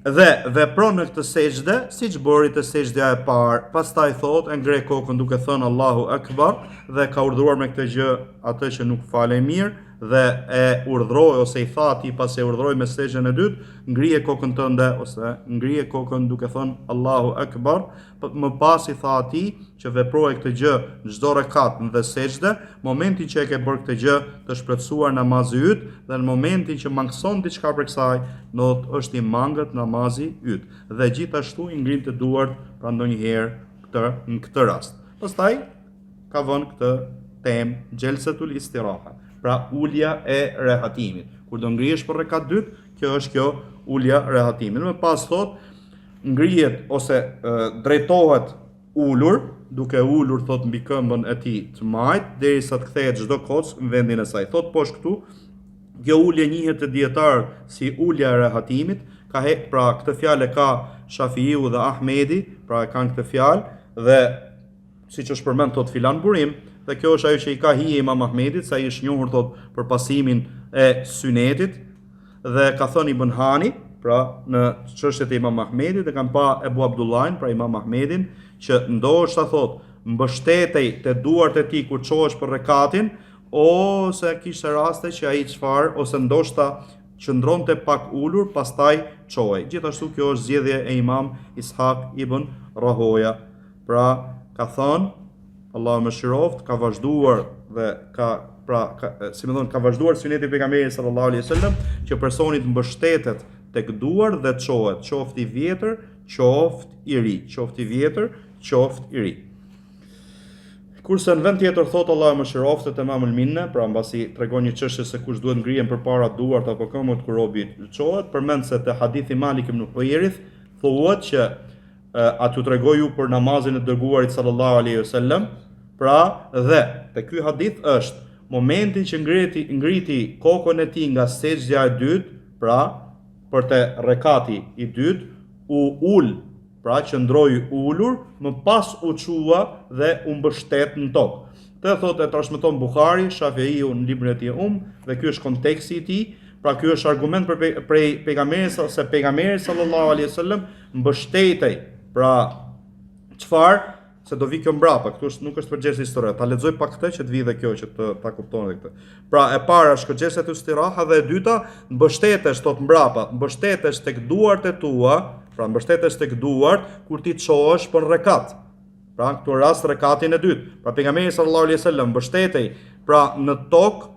Dhe vepron në këtë sejdë siç bëri te sejdja e parë. Pastaj thot e ngre kokën duke thënë Allahu Akbar dhe ka urdhëruar me këtë gjë atë që nuk falej mirë dhe e urdhroi ose i tha atij pas e urdhroi me sejdën e dytë, ngrije kokën tënde ose ngrije kokën duke thënë Allahu Akbar. Më pas i tha atij që veproje këtë gjë në çdo rekat dhe sejdë, momentin që e ke bërë këtë gjë të shpërtësuar namazi yt dhe në momentin që mangëson diçka për kësaj, është i mangët namazi yt. Dhe gjithashtu i ngrinte duart pra ndonjëherë në këtë rast. Pastaj ka vënë këtë temë xhelsatul istiraha, pra ulja e rehatimit. Kur do ngrihesh për rekat dytë, kjo është ulja e rehatimit. Më pas thot ngrihet ose drejtohet ulur, duke ulur thot mbi këmbën e tij të majt derisa të kthehet çdo kocë në vendin e saj. Thot poshtë këtu Kjo ulje njihet te dietar si ulja e rehatimit, pra këtë fjalë ka Shafiu dhe Ahmedi, pra e kanë këtë fjalë dhe siç është përmend thot filan burim, dhe kjo është ajo që i ka hije Imam Ahmedit, sa i është njohur thot për pasimin e synetit, dhe ka thënë Ibn Hani, pra në çështjet e Imam Ahmedit, dhe kanë pa Ebu Abdullahin, pra Imam Ahmedin, që ndoshta thot mbështetej te duart e tij kur çohesh për rekatin, ose kishte raste që ai çfarë, ose ndoshta qëndronte pak ulur, pastaj çohej. Gjithashtu kjo është zgjedhje e Imam Ishaq ibn Rahoja. Pra ka thënë, Allahu më shiroft, ka vazhduar dhe ka vazhduar suneti i pejgamberit sallallahu alaihi wasallam që personi të mbështetet tek duar dhe çohet, qoftë i vjetër, qoftë i ri, qoftë i vjetër, qoftë i ri. Kurse në vend tjetër thot Allahu më shiroft te Imamul Minna, pra mbasi tregon një çështje se kush duhet ngrihen përpara duart apo këmbët kur robi çohet, përmend se te hadithi Malik ibn Huwairith thuhet që atu tregoj ju për namazin e dërguarit sallallahu alaihi wasallam, pra dhe te ky hadith është momenti që ngriti kokën e tij nga sejdja e dytë, pra për te rekati i dytë, u ul, pra qëndroi ulur, më pas u çua dhe u mbështet në tokë. Të thotë e transmeton Buhari, Shafiu në librin e tij dhe ky është konteksti i tij. Pra ky është argument për pejgamberin se pejgamberi sallallahu alaihi wasallam mbështetej. Pra çfarë? Se do vi kjo mbrapa, këtu nuk është përgjegjësi historia. Ta lexoj pak këtë që të vi dhe kjo që ta kuptoni këtë. Pra e para është kërcesja e istiraha dhe e dyta mbështetesh tot mbrapa, mbështetesh tek duart e tua, pra mbështetesh tek duart kur ti çohesh për rekat. Pra këtu rast rekatin e dytë. Pra pejgamberi sallallahu alaihi wasallam mbështetej pra në tokë,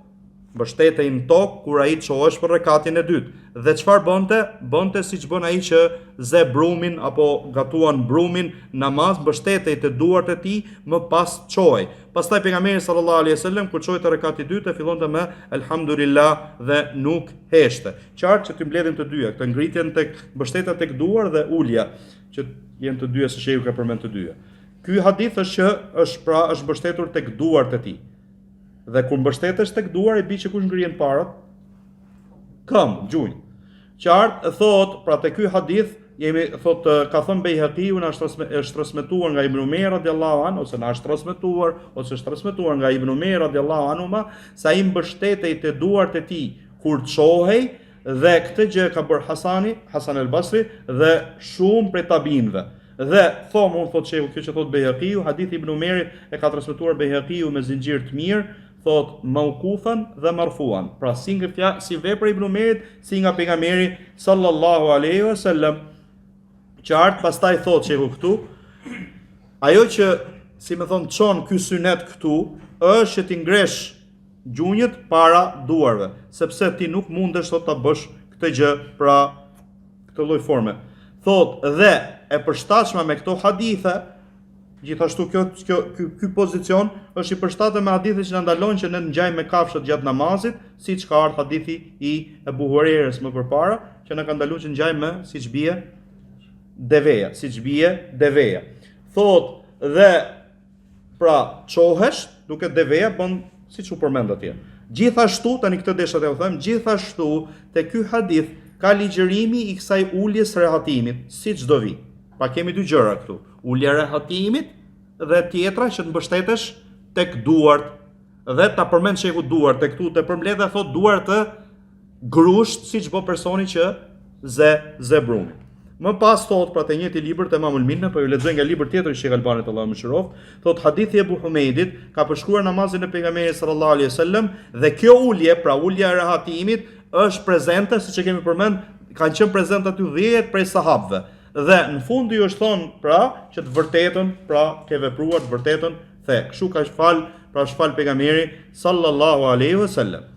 mbështetej në tokë kur ai çohesh për rekatin e dytë. Dhe çfarë bënte? Bënte siç bën ai që ze brumin apo gatuan brumin namaz, mbështetej te duart e tij, më pas çohej. Pastaj pejgamberi sallallahu alaihi wasallam kur çohej te rekati i dytë fillonte me elhamdulillah dhe nuk heshte. Qartë që ti mbledhin të dyja, këtë ngritjen tek mbështetja tek duar dhe ulja, që janë të dyja se shehu ka përmend të dyja. Ky hadith është që është mbështetur tek duart e tij. Dhe kur mbështetesh tek duar e bi që kush ngrihen parat? Këmbë, gjunjë. Qartë thot, pra te ky hadith ka thënë Bejhaqiu është transmetuar nga Ibn Umar radhiyallahu anhu, ose është transmetuar nga Ibn Umar radhiyallahu anhu, sa i mbështetej te duart e tij kur çohej, dhe këtë gjë ka bërë Hasan al-Basri dhe shumë prej tabinëve. Dhe thot shehu kjo që thot Bejhaqiu, hadithi Ibn Umarit e ka transmetuar Bejhaqiu me zinxhir të mirë, thot mauqufan dhe marfuan. Pra si vepër Ibn Umarit, si nga pejgamberi sallallahu alaihi wasallam. Qartë, pastaj thot shehu këtu, ajo që si më thon çon ky synet këtu është që ti ngresh gjunjët para duarve, sepse ti nuk mundesh sot ta bësh këtë gjë pra këtë lloj forme. Thot dhe e përshtatshme me këto hadithe, gjithashtu ky pozicion është i përshtatshëm me hadithet që na ndalojnë që ne ngjajmë me kafshët gjatë namazit, siç ka ardhur hadithi i Ebu Hurerës më përpara, që na ka ndaluar që ngjajmë me siç bie deveja. Thot dhe pra çohesh duke deveja bën siç u përmend atje. Gjithashtu tani këtë desha të them, gjithashtu te ky hadith ka ligjërimi i kësaj uljes rehatimit, siç do vi. Pa kemi dy gjëra këtu, ulja e rehatimit dhe tjetra që të mbështetesh tek duart. Dhe ta përmend shehu duart tek këtu te përmbledh dhe thot duart të grusht, siç bë personi që ze brumin. Më pas thot pra te njëjti libër te Imamul Minna, po ju lexoj nga libër tjetër i Sheikh Albanit Allahu mëshiroft, thot hadithi e Ebu Humeidit ka përshkruar namazin e pejgamberit sallallahu alaihi wasallam dhe kjo ulje, pra ulja e rehatimit është prezente, siç e kemi përmend, kanë qenë prezente aty 10 prej sahabëve. Dhe në fund ju është thonë pra që të vërtetën, pra ke vepruar të vërtetën the. Kështu ka shfal pejgamberi sallallahu alaihi wasallam.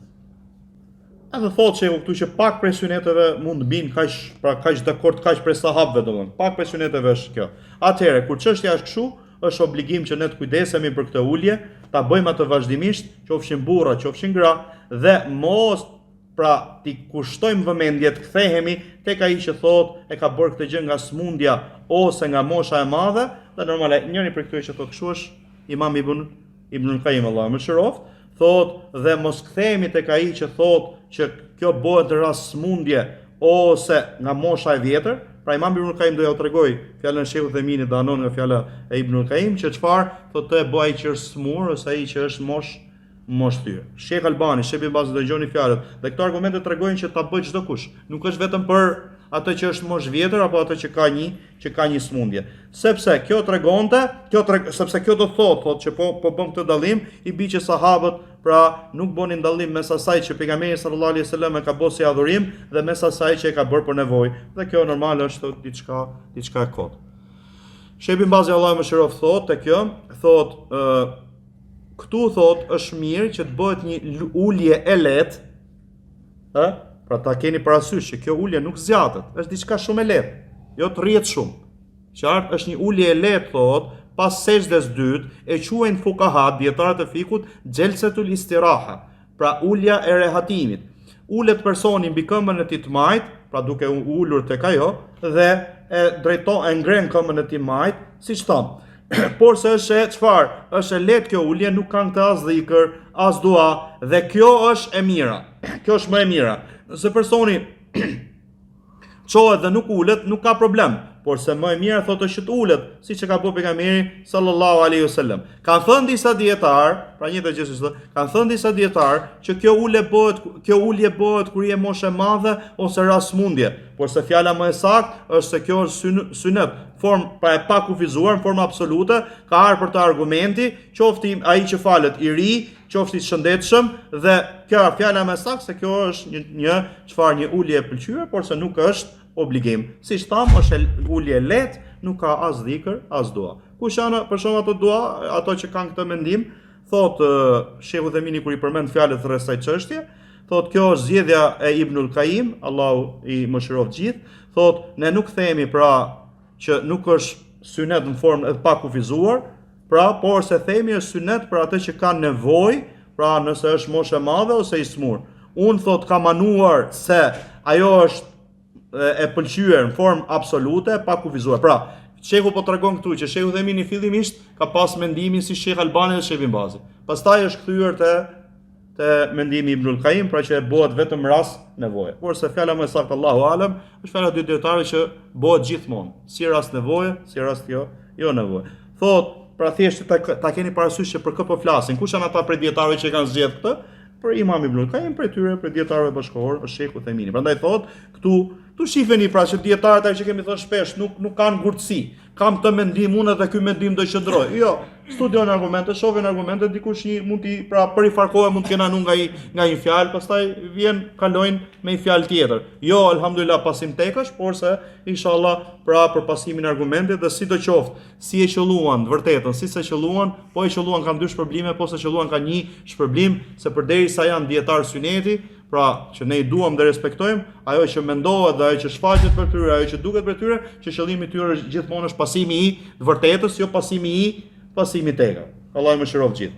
Edhe thotë shehu këtu që pak prej suneteve mund të binë kaq dakord kaq prej sahabëve domthon. Pak prej suneteve është kjo. Atëherë kur çështja është kështu, është obligim që ne të kujdesemi për këtë ulje, ta bëjmë atë vazhdimisht, qofshin burra, qofshin gra, dhe mos pra ti kushtojmë vëmendje të kthehemi tek ai që thotë e ka bërë këtë gjë nga smundja ose nga mosha e madhe, dhe normale njëri prej këtyre që thotë kështu është Imam Ibn Qayyim Allahu mëshiroft, thotë dhe mos kthehemi tek ai që thotë që kjo bëhet në rast smundje ose nga mosha e vjetër. Pra Imam Ibnul Qayyim do ja tregoj fjalën e Sheikhut Themini dhe anon nga fjala e Ibnul Qayyim që çfarë thotë e bëj që është smur ose ai që është mosh thyr. Sheikh Albani, Sheikh Ibn Baz dëgjoni fjalët. Dhe këto argumente tregojnë që ta bëj çdo kush. Nuk është vetëm për atë që është mosh vjetër apo atë që ka një smundje. Sepse kjo tregonte, sepse kjo do thotë që po bën këtë dallim, i bi që sahabët pra nuk bënin dallim mes asaj që pejgamberi sallallahu alaihi wasallam e ka bërë si adhurim dhe mes asaj që e ka bërë për nevojë. Dhe kjo normal është diçka e kot. Sheikh Ibn Bazi Allahu më shërof thotë kjo, thotë këtu thotë është mirë që të bëhet një ulje e lehtë, pra ta keni parasysh që kjo ulje nuk zgjatet, është diçka shumë e lehtë, jo të rrihet shumë. Qartë, është një ulje e lehtë thotë, pas sejdës dytë e quajnë fuqahat, dietarët e fikut, xhelsetul istiraha, pra ulja e rehatimit. Ulet personi mbi këmbën e tij të majt, pra duke ulur tek ajo dhe e ngren këmbën e tij majt, siç tham. Por se është çfarë? Është e lehtë kjo ulje, nuk kanë këtë as dhikër, as dua, dhe kjo është e mira. Kjo është më e mira. Nëse personi çohet dhe nuk ulet, nuk ka problem. Por se më e mira thotë që të ulet, siç e ka bërë pejgamberi sallallahu alaihi wasallam. Kanë thënë disa dietar, pra një të gjithë kanë thënë disa dietar që kjo ulje bëhet kur je moshë e madhe ose rast smundje. Por se fjala më e saktë është se kjo është sunet, pra e pa kufizuar në formë absolute, ka ardhur për të argumenti, qoftë ai që falet i ri, qoftë i shëndetshëm, dhe kjo fjala më e saktë se kjo është një ulje e pëlqyer, por se nuk është obligim. Siç tham, është ulje lehtë, nuk ka as dhikër, as dua. Kush janë për shkak ato dua, ato që kanë këtë mendim, thotë Sheikhu Themini kur i përmend fjalët rreth kësaj çështje, thotë kjo është zgjedhja e Ibnul Qayyim, Allahu i mëshiroft gjithë, thotë ne nuk themi pra që nuk është synet në formë e pa kufizuar, pra por se themi është synet për atë që ka nevojë, pra nëse është moshë e madhe ose i smur. Unë thotë kam manuar se ajo është e pëlqyer në formë absolute, pa kufizuar. Pra, Sheikhu po tregon këtu që Sheikhu Themini fillimisht ka pas mendimin si Sheikh Albani dhe Sheikh Ibn Bazi. Pastaj është kthyer te mendimi Ibnul Qayyim, pra që bëhet vetëm rast nevoje. Por se fjala më e saktë Allahu alem, është fjala e dy dietarëve që bëhet gjithmonë, si rast nevoje, si rast jo nevoje. Thotë, pra thjesht ta keni parasysh që për kë po flasin. Kush janë ata prej dietarëve që kanë zgjedhur këtë? Për Imam Ibnul Qayyim, për tyre, për dietarëve bashkëkohor, është Sheikhu Themini. Prandaj thotë, këtu shifeni pra që dietarët që kemi thënë shpesh nuk kanë ngurtësi. Kam të mendim unë dhe ky mendim do qëndroj. Jo, studion argumente, shohin argumente, dikush mund t'i pra perifarkohe, mund të kenë anu nga një fjalë, pastaj kalojnë me një fjalë tjetër. Jo, alhamdulillah pasim tekësh, por se inshallah pra për pasimin e argumentit dhe sidoqoftë, si e qelluan vërtetën, si se qelluan, po e qelluan kanë dy shpërblime, po se qelluan kanë një shpërblim, se përderisa janë dietar syneti, pra që ne i duam dhe respektojmë, ajo që mendohet dhe ajo që shfaqet për tyre, ajo që duket për tyre, që qëllimi i tyre gjithmonë është pasimi i vërtetës, jo pasimi tega. Allah më shërof gjithë.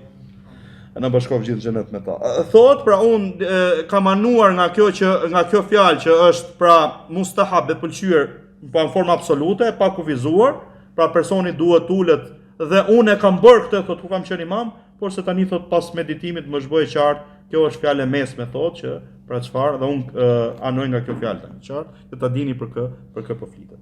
Në bashkof gjithë xhenet me ta. Thot, pra unë kam manuar nga kjo fjalë që është pra mustahab e pëlqyer pa në formë absolute, pa kufizuar, pra personi duhet ulet dhe unë e kam bërë këtë, thot ku kam qenë imam, por se tani thot pas meditimit më zhboi qartë. Kjo është fjalë mesme thotë që pra çfarë dhe unë anoj nga kjo fjalë tani, qartë, që ta dini për kë po flitet.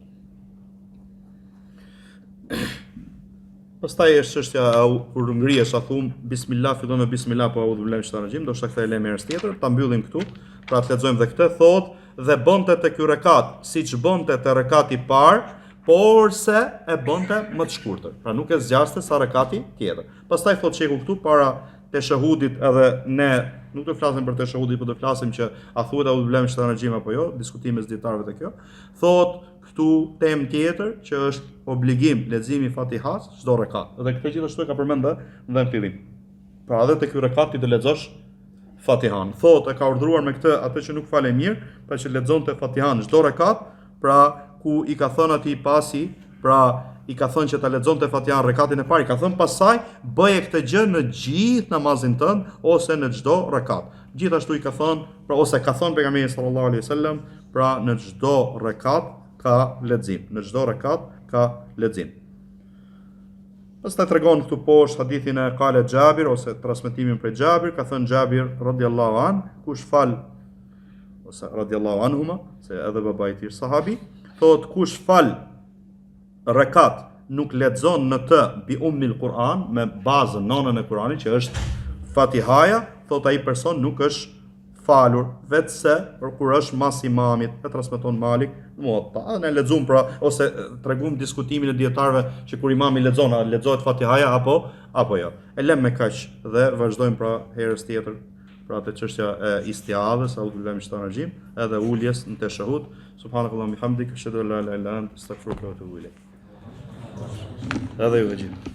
Pastaj është çështja kur ngrihesh, a thum bismillah, fillon me bismillah po audhu billahi minash shaitanir rajim, do shta kthej lëmë herë tjetër, ta mbyllim këtu, pra të lexojmë dhe këtë, thotë dhe bënte te ky rekat, siç bënte te rekati i parë, por se e bënte më të shkurtër. Pra nuk e zgjaste sa rekati tjetër. Pastaj thotë sheku këtu para te shahudit, edhe ne nuk do flasim për te shahudit, por do flasim që a thuhet audhu billahi minash shaitanir rajim apo jo, diskutime mes dietarëve te kjo. Thotë këtu temë tjetër që është obligim leximi i Fatihas çdo rekat. Dhe këtë gjithashtu e ka përmendë në fillim. Pra edhe te ky rekat ti do lexosh Fatihan. Thotë e ka urdhëruar me këtë atë që nuk fale mirë, pra që lexonte Fatihan çdo rekat, pra ku i ka thënë atij pasi, pra i ka thënë që ta lexonte Fatihan rekatin e parë, i ka thënë pasaj bëje këtë gjë në gjithë namazin tënd ose në çdo rekat. Gjithashtu i ka thënë, pra ose ka thënë pejgamberi sallallahu alaihi wasallam, pra në çdo rekat ka lexim. Në çdo rekat ka lexim. Pastaj tregon këtu poshtë hadithin e Kale Xhabir ose transmetimin prej Xhabir, ka thënë Xhabir radhiyallahu an, kush fal ose radiallahu anhuma, se edhe babai i tij sahabi, thot kush fal rekat nuk lexon në të bi ummil Kur'an, me bazën nënën e Kur'anit që është Fatihaja, thot ai person nuk është falur, vetëse për kur është mas imamit, e transmeton Malik, Muwatta. Ne lexuam pra ose treguam diskutimin e dietarëve që kur imami lexon, a lexohet Fatihaja apo jo. E lëm me kaq dhe vazhdojmë pra herës tjetër pra te çështja e istiadhës, a'udhu billahi minash shaitanir rajim, edhe uljes në teshahud. Subhanakallahumma bihamdik, ashhadu an la ilaha illa anta, astaghfiruka wa atubu ilaik. Edhe ju vëgjim.